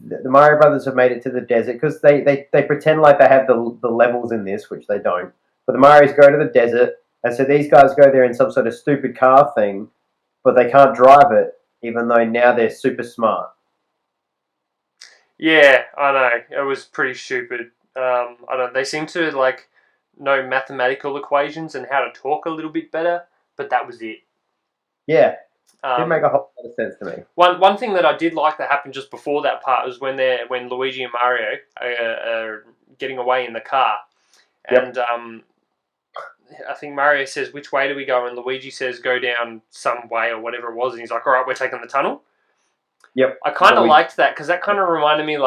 the Mario brothers have made it to the desert because they pretend like they have the levels in this, which they don't. But the Marios go to the desert, and so these guys go there in some sort of stupid car thing, but they can't drive it, even though now they're super smart.
Yeah, I know. It was pretty stupid. I don't. They seem to like know mathematical equations and how to talk a little bit better, but that was it.
Yeah, didn't make a whole lot of sense to me.
One thing that I did like that happened just before that part was when Luigi and Mario are getting away in the car, and I think Mario says, "Which way do we go?" and Luigi says, "Go down some way or whatever it was," and he's like, "All right, we're taking the tunnel."
Yep.
I kind of liked that because that kind of reminded me so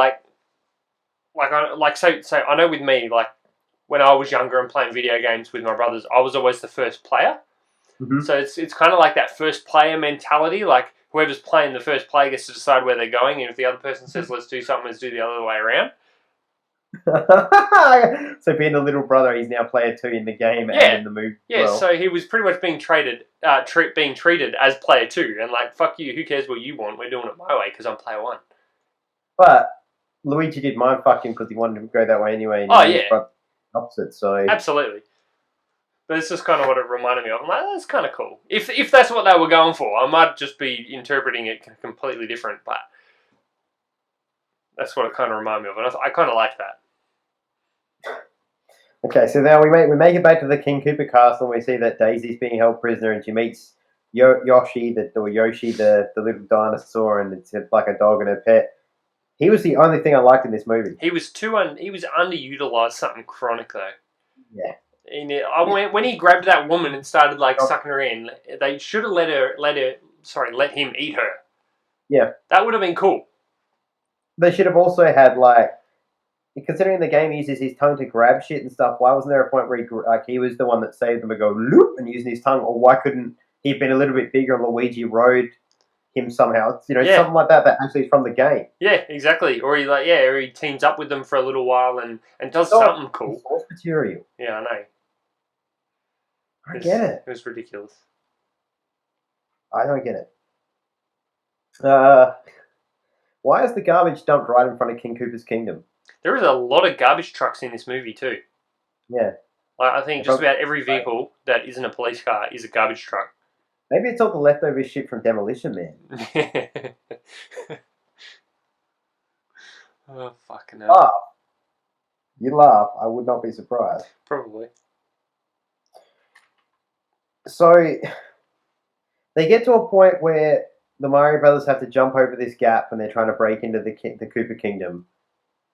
I know with me like when I was younger and playing video games with my brothers, I was always the first player.
Mm-hmm.
So it's kind of like that first player mentality. Like whoever's playing the first player gets to decide where they're going, and if the other person says let's do something, let's do the other way around.
So being the little brother, he's now player 2 in the game and in the movie.
Yeah, so he was pretty much being being treated as player 2, and like fuck you, who cares what you want? We're doing it my way because I'm player 1.
But Luigi did mind fucking because he wanted to go that way anyway. And his brother opposite, so
absolutely. But it's just kind of what it reminded me of. I'm like, that's kind of cool. If that's what they were going for, I might just be interpreting it completely different, but that's what it kind of reminded me of, and I kind of like that.
Okay, so now we make it back to the King Koopa castle, and we see that Daisy's being held prisoner, and she meets Yoshi, the little dinosaur, and it's like a dog and a pet. He was the only thing I liked in this movie.
He was underutilized something chronic though.
Yeah.
When he grabbed that woman and started like sucking her in, they should have let him eat her.
Yeah.
That would have been cool.
They should have also had considering the game uses his tongue to grab shit and stuff, why wasn't there a point where he was the one that saved them and go loop and using his tongue, or why couldn't he have been a little bit bigger and Luigi rode him somehow? Something like that actually is from the game.
Yeah, exactly. Or he teams up with them for a little while and does something cool.
Source material.
Yeah, I know.
I get it.
It was ridiculous.
I don't get it. Why is the garbage dumped right in front of King Koopa's kingdom?
There is a lot of garbage trucks in this movie too.
Yeah.
I think just about every vehicle that isn't a police car is a garbage truck.
Maybe it's all the leftover shit from Demolition Man.
Oh, fucking hell.
Laugh. You laugh. I would not be surprised.
Probably.
So, they get to a point where the Mario brothers have to jump over this gap when they're trying to break into the Koopa Kingdom.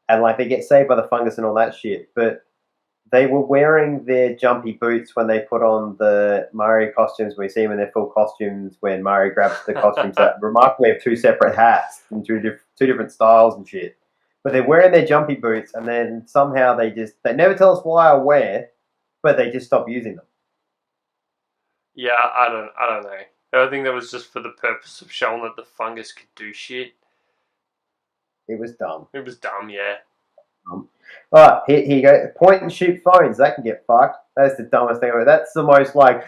And, they get saved by the fungus and all that shit. But they were wearing their jumpy boots when they put on the Mario costumes. We see them in their full costumes when Mario grabs the costumes that remarkably have 2 separate hats and two different styles and shit. But they're wearing their jumpy boots, and then somehow they never tell us why or where, but they just stop using them.
Yeah, I don't know. I think that was just for the purpose of showing that the fungus could do shit.
It was dumb.
It was dumb, yeah.
Alright, here you go. Point and shoot phones. That can get fucked. That's the dumbest thing ever. That's the most the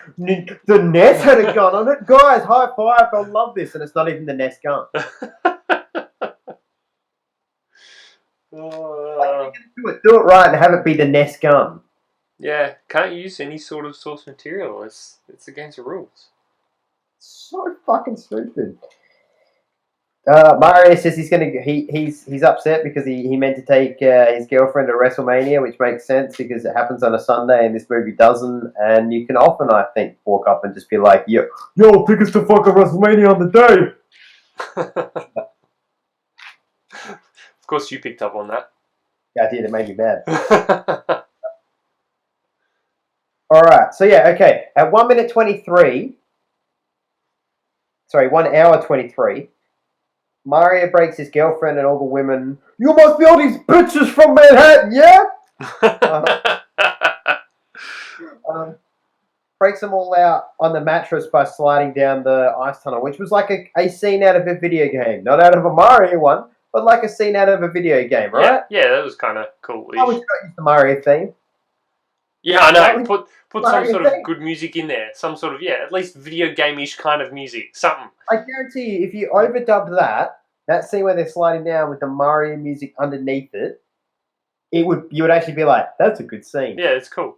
NES had a gun on it. Guys, high five. I love this. And it's not even the NES gun. Do it right and have it be the NES gun.
Yeah, can't use any sort of source material. It's against the rules.
So fucking stupid. Mario says he's upset because he meant to take his girlfriend to WrestleMania, which makes sense because it happens on a Sunday and this movie doesn't. And you can often, I think, walk up and just be like, yo, tickets to fucking WrestleMania on the day.
Of course, you picked up on that.
Yeah, I did. It made me mad. All right. So yeah, okay. At 1 minute 23. Sorry, 1 hour 23. Mario breaks his girlfriend and all the women. You must be all these bitches from Manhattan, yeah? Breaks them all out on the mattress by sliding down the ice tunnel, which was like a scene out of a video game. Not out of a Mario one, but like a scene out of a video game, right?
Yeah, that was kind of cool.
I wish I used the Mario theme.
Yeah, I know. Put some
Mario
sort of
theme.
good music in there. Some sort of, at least video game-ish kind of music. Something.
I guarantee you, if you overdubbed that scene where they're sliding down with the Mario music underneath it, you would actually be like, that's a good scene.
Yeah, it's cool.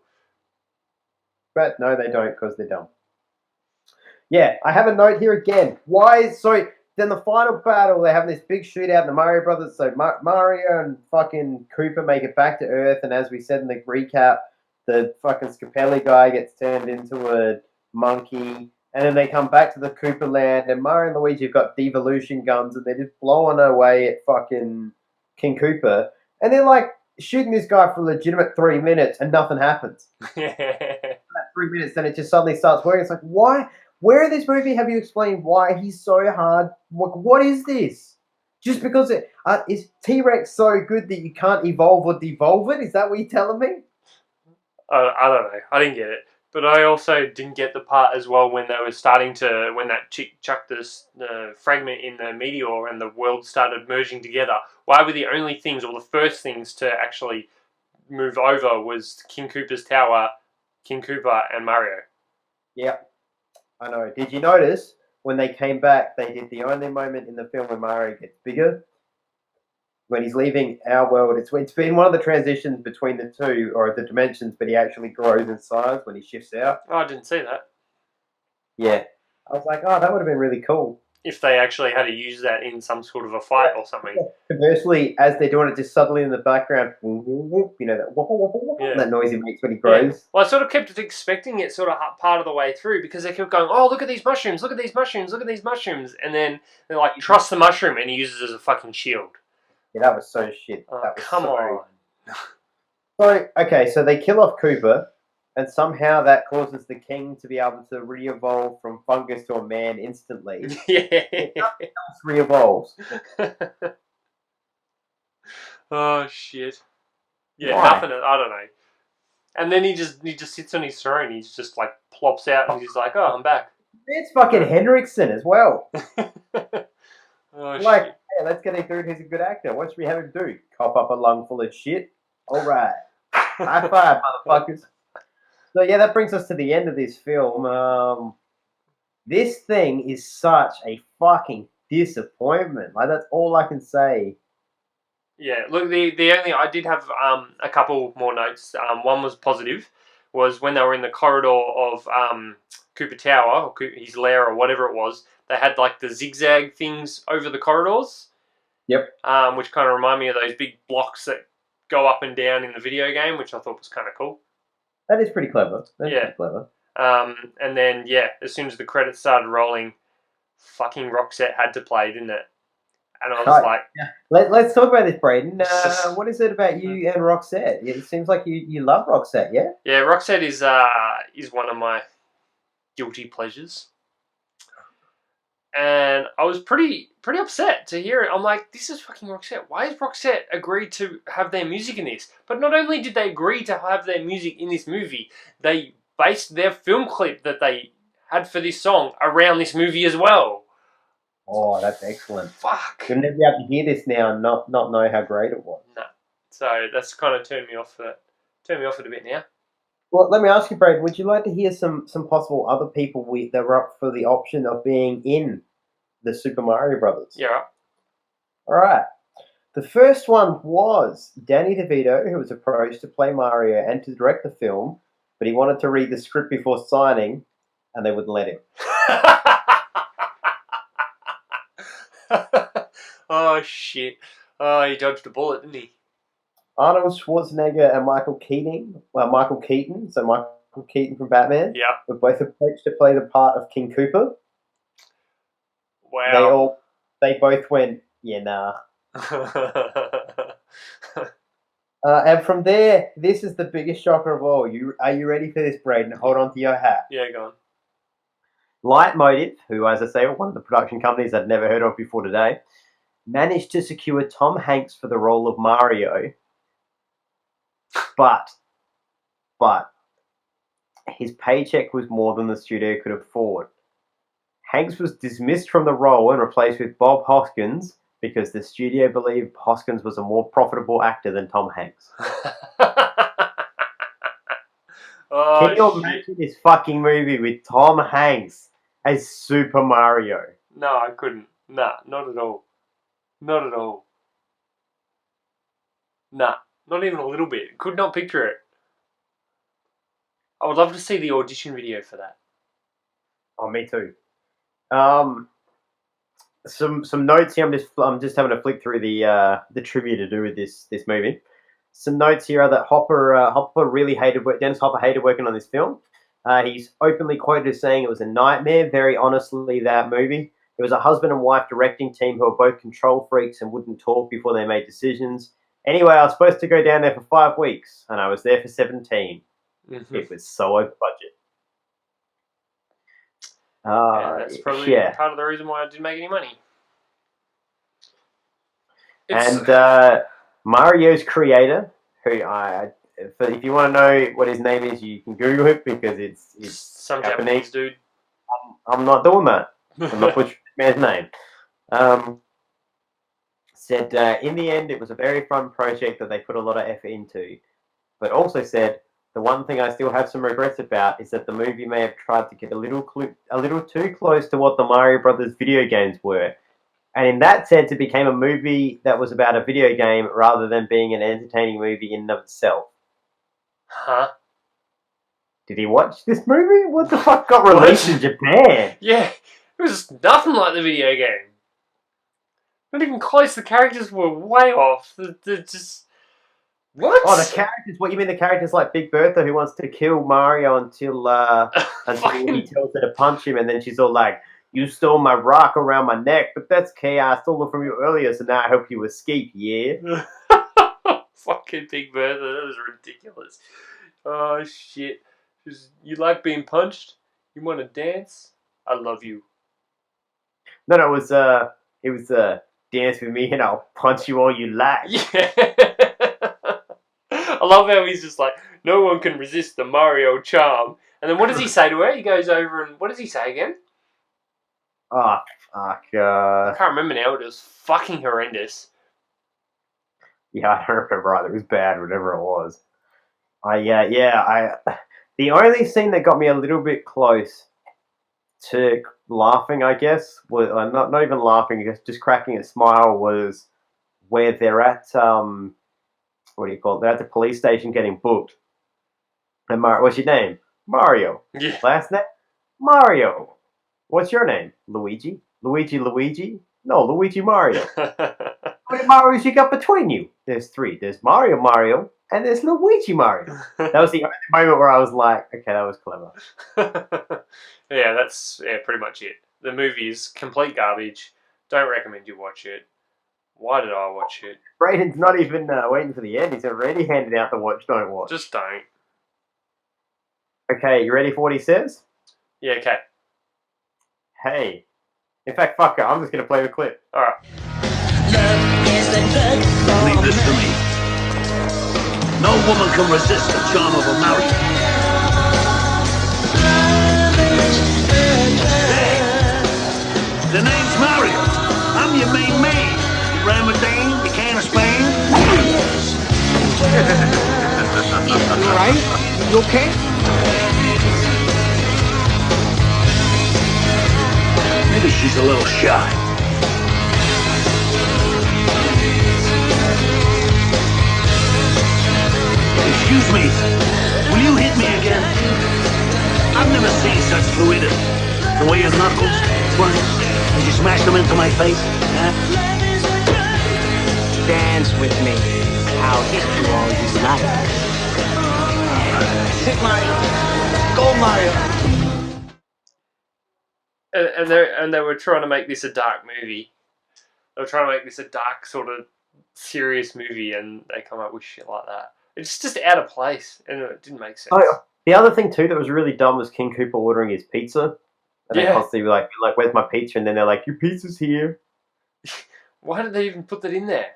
But no, they don't because they're dumb. Yeah, I have a note here again. Then the final battle, they have this big shootout in the Mario Brothers. So Mario and fucking Cooper make it back to Earth, and as we said in the recap, the fucking Scapelli guy gets turned into a monkey, and then they come back to the Cooper land, and Mario and Luigi have got devolution guns, and they're just blowing away at fucking King Koopa, and they're like shooting this guy for a legitimate 3 minutes, and nothing happens. That 3 minutes, then it just suddenly starts working. It's like, why? Where in this movie have you explained why he's so hard? What is this? Just because is T-Rex so good that you can't evolve or devolve it? Is that what you're telling me?
I don't know. I didn't get it. But I also didn't get the part as well when they were when that chick chucked the fragment in the meteor and the world started merging together. Why were the only things, or the first things to actually move over was King Koopa's tower, King Koopa, and Mario?
Yeah, I know. Did you notice when they came back, they did the only moment in the film where Mario gets bigger? When he's leaving our world, it's been one of the transitions between the two, or the dimensions, but he actually grows in size when he shifts out.
Oh, I didn't see that.
Yeah. I was like, oh, that would have been really cool.
If they actually had to use that in some sort of a fight or something.
Conversely, as they're doing it, just suddenly in the background, you know, that noise he makes when he grows.
Yeah. Well, I sort of kept expecting it sort of part of the way through because they kept going, oh, look at these mushrooms, look at these mushrooms, look at these mushrooms. And then they're like, trust the mushroom, and he uses it as a fucking shield.
Yeah, that was so shit.
Oh, come on.
So, okay, so they kill off Cooper, and somehow that causes the king to be able to re-evolve from fungus to a man instantly.
Yeah.
Nothing else re-evolves.
Oh, shit. Yeah,
Why?
nothing, I don't know. And then he just sits on his throne, he's just like plops out, and he's like, oh, I'm back.
It's fucking Henriksen as well.
Oh,
Like,
shit.
hey, let's get a dude who's a good actor. What should we have him do? Cough up a lung full of shit? Alright. High five, motherfuckers. So yeah, that brings us to the end of this film. This thing is such a fucking disappointment. Like, that's all I can say.
Yeah, look, I did have a couple more notes. One was positive, was when they were in the corridor of Cooper Tower, or his lair, or whatever it was, they had like the zigzag things over the corridors.
Yep.
Which kind of remind me of those big blocks that go up and down in the video game, which I thought was kind of cool.
That is pretty clever.
Yeah.
Pretty clever.
And then, yeah, as soon as the credits started rolling, fucking Roxette had to play, didn't it? And I was like...
Yeah. Let's talk about this, Braden. What is it about you and Roxette? It seems like you love Roxette, yeah?
Yeah, Roxette is one of my guilty pleasures. And I was pretty upset to hear it. I'm like, this is fucking Roxette. Why has Roxette agreed to have their music in this? But not only did they agree to have their music in this movie, they based their film clip that they had for this song around this movie as well.
Oh, that's excellent.
Fuck.
You'll never be able to hear this now and not know how great it was.
No. So that's kind of turned me off it a bit now.
Well, let me ask you, Braden, would you like to hear some possible other people that were up for the option of being in the Super Mario Brothers?
Yeah, right.
All right. The first one was Danny DeVito, who was approached to play Mario and to direct the film, but he wanted to read the script before signing, and they wouldn't let him.
Oh, shit. Oh, he dodged a bullet, didn't he?
Arnold Schwarzenegger and Michael Keaton, so Michael Keaton from Batman,
Yeah.
were both approached to play the part of King Koopa.
Wow.
They both went, yeah, nah. And from there, this is the biggest shocker of all. Are you ready for this, Braden? Hold on to your hat.
Yeah, go on.
Leitmotiv, who, as I say, are one of the production companies I'd never heard of before today, managed to secure Tom Hanks for the role of Mario, but his paycheck was more than the studio could afford. Hanks was dismissed from the role and replaced with Bob Hoskins because the studio believed Hoskins was a more profitable actor than Tom Hanks.
Oh,
Can you
shit.
imagine this fucking movie with Tom Hanks as Super Mario?
No, I couldn't. Nah, not at all. Not at all. Nah, not even a little bit. Could not picture it. I would love to see the audition video for that.
Oh, me too. Some notes here. I'm just having a flick through the trivia to do with this movie. Some notes here are that Dennis Hopper hated working on this film. He's openly quoted as saying it was a nightmare. Very honestly, that movie. It was a husband and wife directing team who were both control freaks and wouldn't talk before they made decisions. Anyway, I was supposed to go down there for 5 weeks, and I was there for 17.
Mm-hmm.
It was so over budget.
That's probably part of the reason why I didn't make any money.
Mario's creator, who if you want to know what his name is, you can Google it because it's
some Japanese dude.
I'm not doing that. I'm not butchering this man's name. Said in the end, it was a very fun project that they put a lot of effort into, but also said the one thing I still have some regrets about is that the movie may have tried to get a little too close to what the Mario Brothers video games were. And in that sense, it became a movie that was about a video game rather than being an entertaining movie in and of itself.
Huh?
Did he watch this movie? What the fuck got released in Japan?
Yeah, it was nothing like the video game. Not even close. The characters were way off. They're just... What?
Oh, the characters? What, you mean the characters like Big Bertha who wants to kill Mario until he tells her to punch him, and then she's all like, "You stole my rock around my neck, but that's okay. I stole it from you earlier, so now I help you escape, yeah?"
Fucking Big Bertha, that was ridiculous. Oh, shit. You like being punched? You want to dance? I love you.
No, it was dance with me and I'll punch you all you like.
Yeah. I love how he's just like, no one can resist the Mario charm. And then what does he say to her? He goes over and what does he say again?
Oh, fuck.
I can't remember now. It was fucking horrendous.
Yeah, I don't remember either. It was bad, whatever it was. The only scene that got me a little bit close to laughing, I guess, was not even laughing, just cracking a smile, was where they're at what do you call it? They're at the police station getting booked. And what's your name? Mario.
Yeah.
Last name? Mario. What's your name? Luigi. Luigi? No, Luigi Mario. How many Marios you got between you? There's 3. There's Mario, and there's Luigi Mario. That was the only moment where I was like, okay, that was clever.
Yeah, that's pretty much it. The movie is complete garbage. Don't recommend you watch it. Why did I watch it?
Braden's not even waiting for the end. He's already handed out the watch, don't watch.
Just don't.
Okay, you ready for what he says?
Yeah, okay.
Hey. In fact, fuck it. I'm just going to play the clip.
Alright.
Leave this to me. No woman can resist the charm of a Mario. Hey, the name's Mario. I'm your main man. You Ramadan, you can of Spain.
You alright? You okay?
Maybe she's a little shy. Excuse me, will you hit me again? I've never seen such fluidity. The way your knuckles flying as you smash them into my face. Huh?
Dance with me. I'll hit you all you like. Hit Mario. Go Mario.
And they were trying to make this a dark movie. They were trying to make this a dark sort of serious movie, and they come up with shit like that. It's just out of place, and it didn't make sense.
Oh, the other thing too that was really dumb was King Koopa ordering his pizza, and they constantly were like, "Where's my pizza?" And then they're like, "Your pizza's here."
Why did they even put that in there?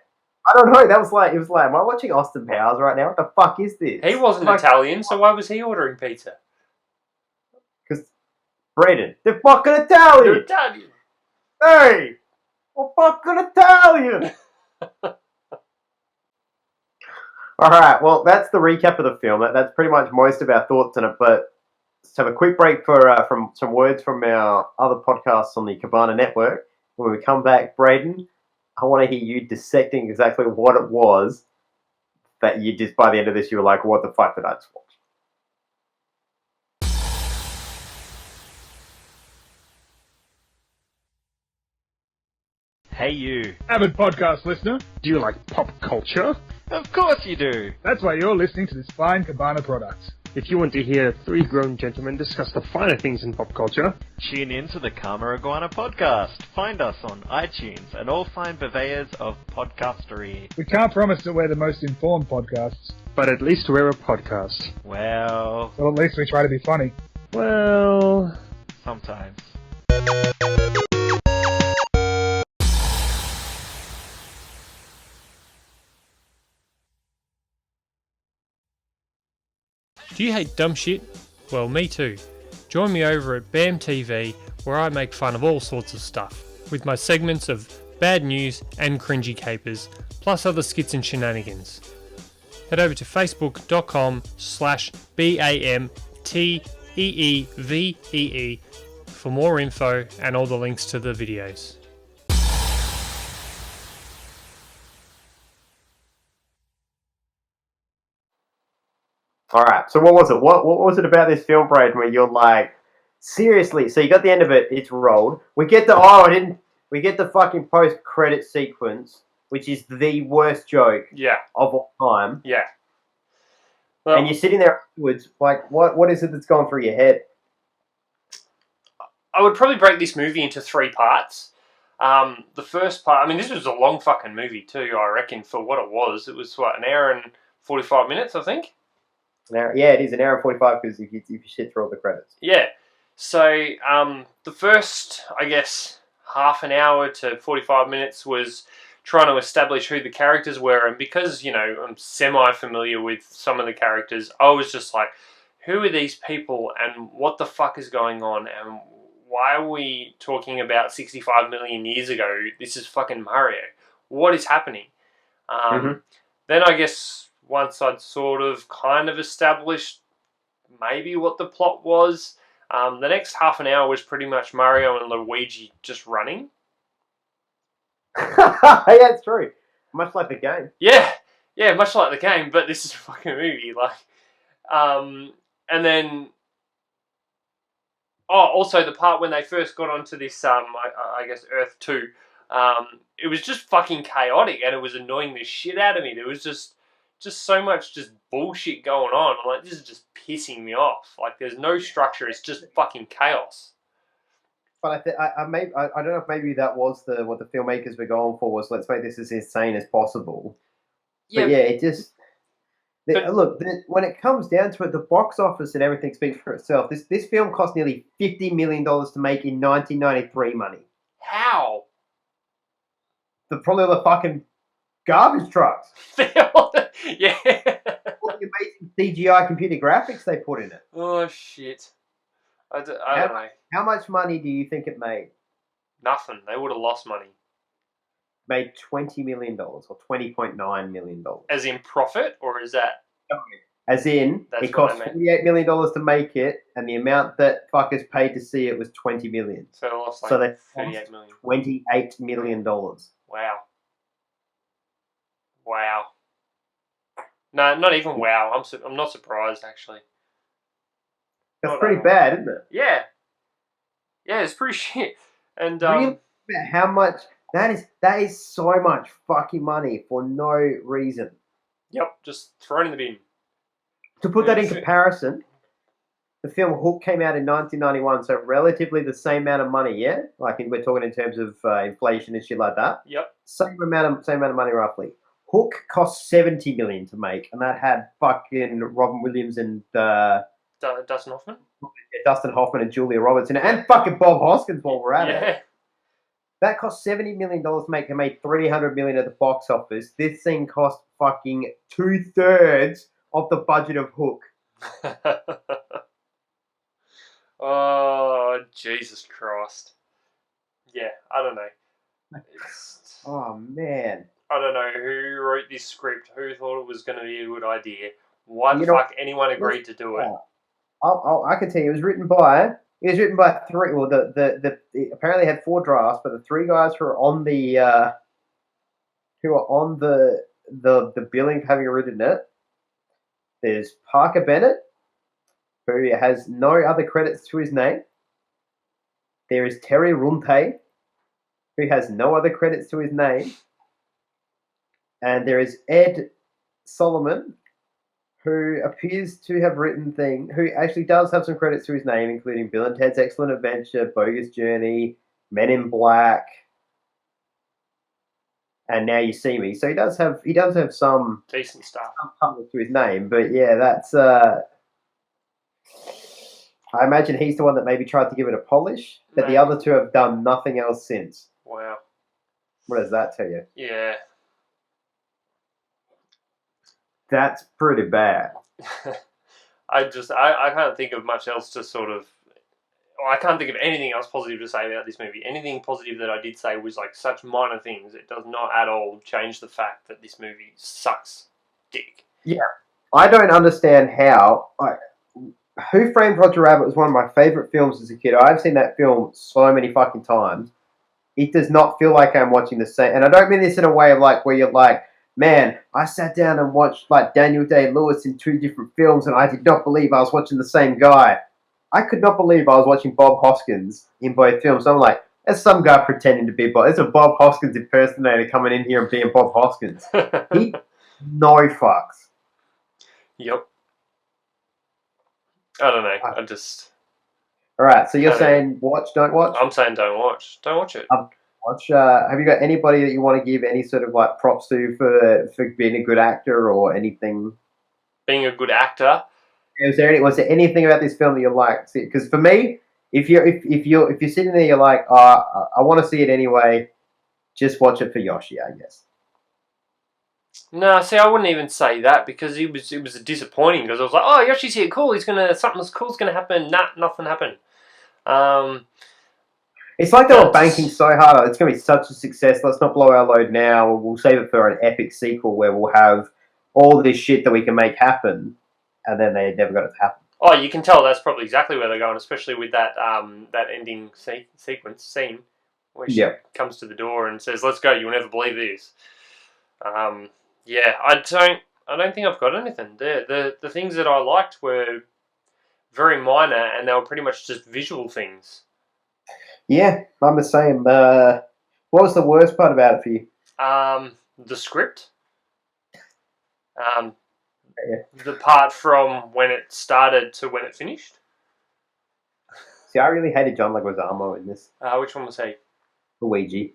I don't know. It was like, am I watching Austin Powers right now? What the fuck is this?
He wasn't Italian, so why was he ordering pizza?
Because Braden, they're fucking Italian.
They're Italian.
Hey, we're fucking Italian. All right. Well, that's the recap of the film. That's pretty much most of our thoughts on it. But let's have a quick break for from some words from our other podcasts on the Cabana Network. When we come back, Braden, I want to hear you dissecting exactly what it was that you just, by the end of this, you were like, what the fuck did I just watch?
Hey you.
Avid podcast listener, do you like pop culture?
Of course you do.
That's why you're listening to this fine Cabana product.
If you want to hear three grown gentlemen discuss the finer things in pop culture,
Tune in to the Karma Iguana podcast. Find us on iTunes and all fine purveyors of podcastery.
We can't promise that we're the most informed podcasts,
but at least we're a podcast.
Well,
but at least we try to be funny.
Well,
sometimes.
Do you hate dumb shit? Well, me too. Join me over at BAM TV, where I make fun of all sorts of stuff, with my segments of bad news and cringy capers, plus other skits and shenanigans. Head over to facebook.com/BAMTEEVEE for more info and all the links to the videos.
All right. So what was it? What was it about this film, Braden, where you're like, seriously? So you got the end of it. It's rolled. We get the We get the fucking post-credit sequence, which is the worst joke of all time.
Yeah. Well,
and you're sitting there afterwards, like, what is it that's going through your head?
I would probably break this movie into 3 parts. The first part, I mean, this was a long fucking movie too, I reckon, for what it was. It was, an hour and 45 minutes, I think?
Yeah, it is an hour and 45 because if you shit through all the credits.
Yeah. So, the first, I guess, half an hour to 45 minutes was trying to establish who the characters were. And because, I'm semi-familiar with some of the characters, I was just like, who are these people and what the fuck is going on? And why are we talking about 65 million years ago? This is fucking Mario. What is happening? Then I guess once I'd sort of kind of established maybe what the plot was, the next half an hour was pretty much Mario and Luigi just running.
Yeah, it's true. Much like the game.
Yeah, much like the game, but this is a fucking movie. And then, also the part when they first got onto this, I guess Earth 2, it was just fucking chaotic, and it was annoying the shit out of me. There was just so much just bullshit going on. I'm like, this is just pissing me off. Like, there's no structure. It's just fucking chaos.
But I don't know if maybe that was what the filmmakers were going for, was let's make this as insane as possible.
Yeah.
But yeah, it just... Look, when it comes down to it, the box office and everything speaks for itself. This film cost nearly $50 million to make in 1993 money.
How?
Probably the fucking garbage trucks.
Yeah.
All the amazing CGI computer graphics they put in it.
Oh, shit. I don't know.
How much money do you think it made?
Nothing. They would have lost money.
Made $20 million or $20.9 million.
As in profit, or is that?
As in, it cost $48 million to make it, and the amount that fuckers paid to see it was $20 million.
So they lost
so they
$38 million.
$28 million.
Wow. No, not even wow. I'm not surprised, actually.
That's pretty bad, isn't it?
Yeah. Yeah, it's pretty shit. And
really, how much that is so much fucking money for no reason.
Yep, just thrown in the bin.
To put that in comparison, the film Hook came out in 1991, so relatively the same amount of money, yeah? Like we're talking in terms of inflation and shit like that.
Yep.
Same amount of money roughly. Hook cost $70 million to make, and that had fucking Robin Williams and
Dustin Hoffman?
Dustin Hoffman and Julia Roberts, and fucking Bob Hoskins while we're at it. That cost $70 million to make and made $300 million at the box office. This thing cost fucking 2/3 of the budget of Hook.
Oh, Jesus Christ. Yeah, I don't know.
Oh, man.
I don't know who wrote this script, who thought it was going to be a good idea, why the
You know,
fuck anyone agreed to do it.
I can tell you, it was written by three. Well, it apparently had 4 drafts, but the 3 guys who are on the billing for having written it. There's Parker Bennett, who has no other credits to his name. There is Terry Runte, who has no other credits to his name. And there is Ed Solomon, who appears to have written who actually does have some credits to his name, including Bill and Ted's Excellent Adventure, Bogus Journey, Men in Black, and Now You See Me. So he does have some
decent stuff
to his name, but yeah, that's I imagine he's the one that maybe tried to give it a polish, but the other 2 have done nothing else since.
Wow.
What does that tell you?
Yeah.
That's pretty bad.
I can't think of much else to sort of... I can't think of anything else positive to say about this movie. Anything positive that I did say was like such minor things. It does not at all change the fact that this movie sucks dick.
Yeah. I don't understand how... Who Framed Roger Rabbit was one of my favourite films as a kid. I've seen that film so many fucking times. It does not feel like I'm watching the same... And I don't mean this in a way of like where you're like, man, I sat down and watched like Daniel Day-Lewis in 2 different films and I did not believe I was watching the same guy. I could not believe I was watching Bob Hoskins in both films. I'm like, there's some guy pretending to be Bob. There's a Bob Hoskins impersonator coming in here and being Bob Hoskins. He no fucks.
Yep. I don't know. I just...
Alright, so you're saying watch, don't watch?
I'm saying don't watch. Don't watch it.
Watch. Have you got anybody that you want to give any sort of like props to for being a good actor or anything?
Being a good actor?
Was there anything about this film that you liked? Because for me, if you're sitting there, you're like, I want to see it anyway. Just watch it for Yoshi, I guess.
No, see, I wouldn't even say that because it was disappointing because I was like, oh, Yoshi's here, cool. Something cool's gonna happen. Nah, nothing happened.
It's like they were banking so hard on it's going to be such a success. Let's not blow our load now. We'll save it for an epic sequel where we'll have all this shit that we can make happen, and then they never got it to happen.
Oh, you can tell that's probably exactly where they're going, especially with that that ending scene where she comes to the door and says, "Let's go. You'll never believe this." Yeah, I don't think I've got anything. The things that I liked were very minor, and they were pretty much just visual things.
Yeah, I'm the same. What was the worst part about it for you?
The script. The part from when it started to when it finished.
See, I really hated John Leguizamo in this.
Which one was he?
Luigi.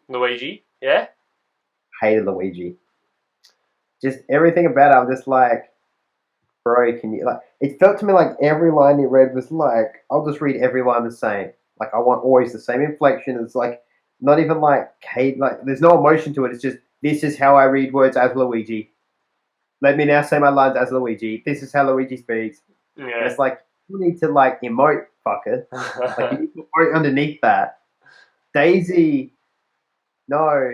Yeah?
Hated Luigi. Just everything about it, I'm just like, bro, can you... Like, it felt to me like every line he read was like, I'll just read every line the same. Like, I want always the same inflection. It's like, not even like, there's no emotion to it. It's just, this is how I read words as Luigi. Let me now say my lines as Luigi. This is how Luigi speaks.
Yeah.
And it's like, you need to like emote, fucker. Like, you need to emote underneath that. Daisy, no.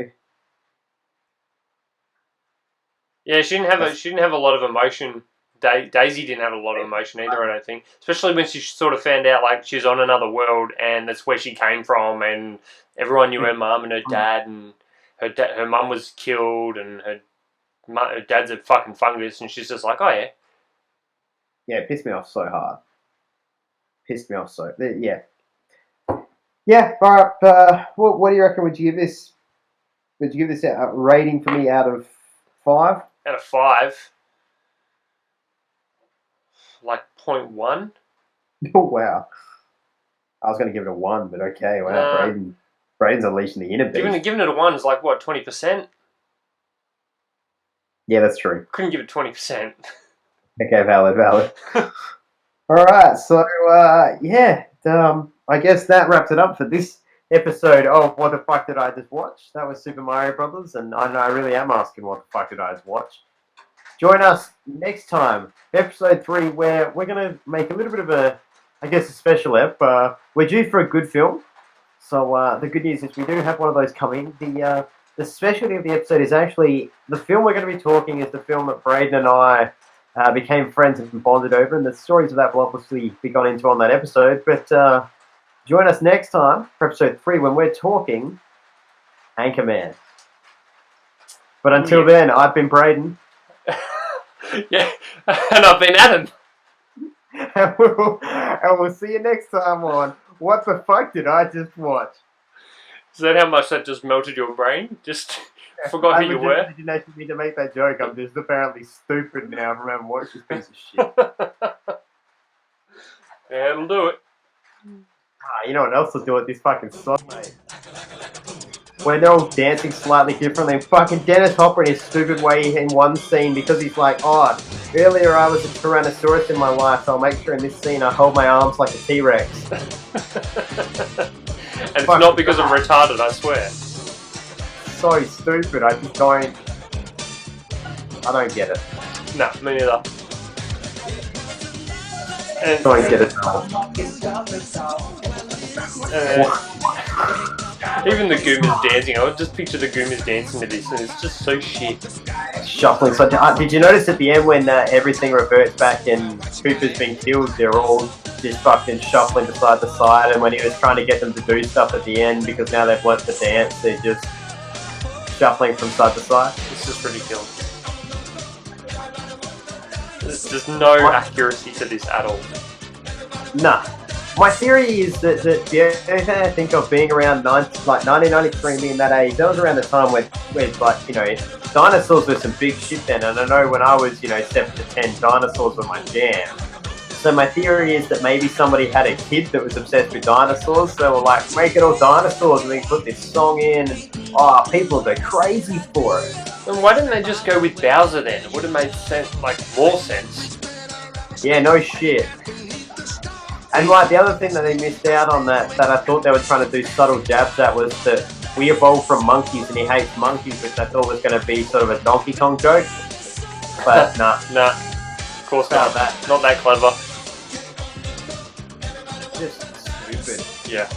Yeah, she didn't have a lot of emotion. Daisy didn't have a lot of emotion either, I don't think. Especially when she sort of found out like she was on another world and that's where she came from, and everyone knew her mum and her dad, and her mum was killed, and her dad's a fucking fungus, and she's just like, oh yeah.
Yeah, it pissed me off so hard. Yeah. Yeah, alright, what do you reckon? Would you give this a rating for me out of 5?
Out of 5? Like 0.1?
Oh, wow. I was going to give it a 1, but okay. Wow, Braden's unleashing the inner beast.
Giving it a 1 is like, what, 20%?
Yeah, that's true.
Couldn't give it 20%.
Okay, valid. Alright, so, I guess that wraps it up for this episode of What the Fuck Did I Just Watch? That was Super Mario Brothers, and I really am asking what the fuck did I just watch. Join us next time, episode 3, where we're going to make a little bit of a special ep. We're due for a good film, so the good news is we do have one of those coming. The specialty of the episode is actually, the film we're going to be talking is the film that Braden and I became friends and bonded over, and the stories of that will obviously be gone into on that episode, but join us next time for episode 3 when we're talking Anchorman. But until then, I've been Braden.
Yeah, and I've been Adam.
And we'll see you next time on What the Fuck Did I Just Watch?
Is that how much that just melted your brain? Just forgot who you were?
I didn't actually mean to make that joke. I'm just apparently stupid now from having watched this piece of shit.
Yeah, it'll do it.
You know what else will do it? This fucking song, mate. When they're all dancing slightly differently. Fucking Dennis Hopper in his stupid way in one scene because he's like, oh, earlier I was a Tyrannosaurus in my life, so I'll make sure in this scene I hold my arms like a T-Rex.
And it's not because I'm retarded, I swear.
So stupid, I just don't... I don't get it.
No, me neither. And,
don't get it at all.
Even the Goombas dancing, I would just picture the Goombas dancing to this, and it's just so shit.
Shuffling. So, did you notice at the end when everything reverts back and Cooper's been killed, they're all just fucking shuffling to side to side, and when he was trying to get them to do stuff at the end, because now they've learnt to dance, they're just shuffling from side to side?
It's just ridiculous. There's just no accuracy to this at all.
Nah. My theory is that the only thing I think of being around 1993, me in that age, that was around the time when like, you know, dinosaurs were some big shit then, and I know when I was, 7 to 10, dinosaurs were my jam. So my theory is that maybe somebody had a kid that was obsessed with dinosaurs, so they were like, make it all dinosaurs, and then put this song in, and people go crazy for it.
Then why didn't they just go with Bowser then? It would have made sense, more sense.
Yeah, no shit. And the other thing that they missed out on that I thought they were trying to do subtle jabs at was that we evolved from monkeys and he hates monkeys, which I thought was going to be sort of a Donkey Kong joke. But nah.
Nah. Of course not. Not that clever.
Just stupid.
Yeah.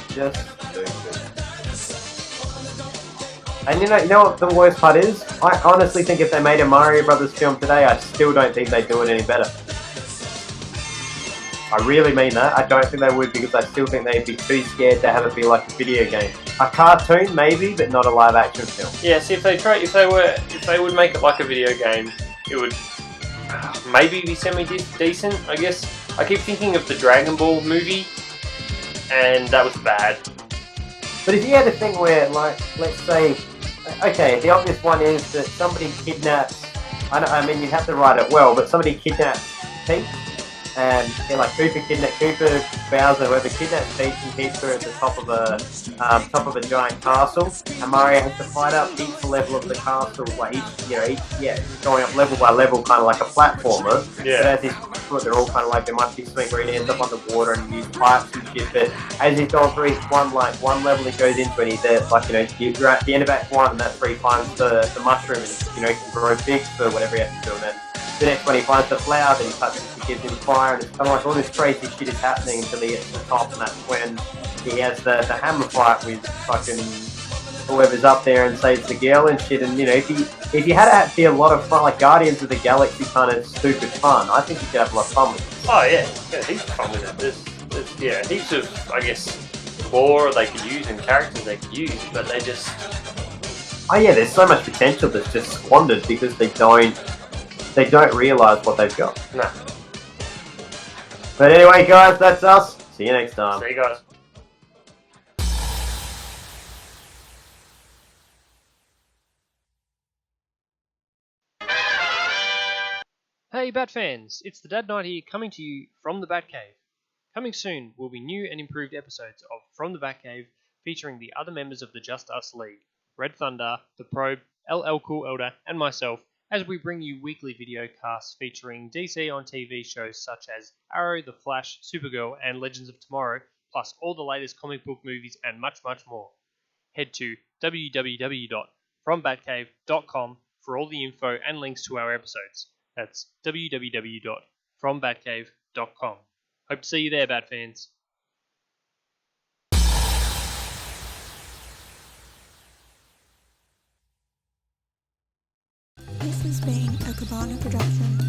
Just stupid. And you know what the worst part is? I honestly think if they made a Mario Brothers film today, I still don't think they'd do it any better. I really mean that. I don't think they would, because I still think they'd be too scared to have it be like a video game. A cartoon, maybe, but not a live action film.
Yeah, see, if they would make it like a video game, it would maybe be semi-decent, I guess. I keep thinking of the Dragon Ball movie, and that was bad.
But if you had a thing where, like, let's say, okay, the obvious one is that somebody kidnaps, I mean, you have to write it well, but somebody kidnaps Peach, and like Cooper, Bowser, whoever kidnaps Peach and keeps her at the top of a giant castle, and Mario has to fight up each level of the castle, like going up level by level, kind of like a platformer.
Yeah.
But as he's they're all kind of like, there must be something where he ends up on the water and he uses pipes and shit. But as he's going through each one level he goes into, and he's there, like, you're at the end of Act 1, and that's where he finds the mushroom, and he can grow big for whatever he has to do. And then the next one he finds the flower that he touches, he gives him fire, and it's kind of like all this crazy shit is happening until he gets to the top, and that's when he has the hammer fight with fucking whoever's up there and saves the girl and shit. And if you had it be a lot of fun, like Guardians of the Galaxy kind of stupid fun, I think you could have a lot of fun with it.
Oh yeah, heaps of fun with it. There's heaps of, I guess, lore they could use and characters they could use, but they just...
Oh yeah, there's so much potential that's just squandered because they don't realise what they've got.
No.
But anyway, guys, that's us. See you next time.
See you guys. Hey Bat fans, it's the Dad Knight here, coming to you from the Batcave. Coming soon will be new and improved episodes of From the Batcave, featuring the other members of the Just Us League, Red Thunder, The Probe, LL Cool Elder, and myself, as we bring you weekly video casts featuring DC on TV shows such as Arrow, The Flash, Supergirl, and Legends of Tomorrow, plus all the latest comic book movies and much, much more. Head to www.frombatcave.com for all the info and links to our episodes. That's www.frombatcave.com. Hope to see you there, Bat fans.
This has been a Cabana production.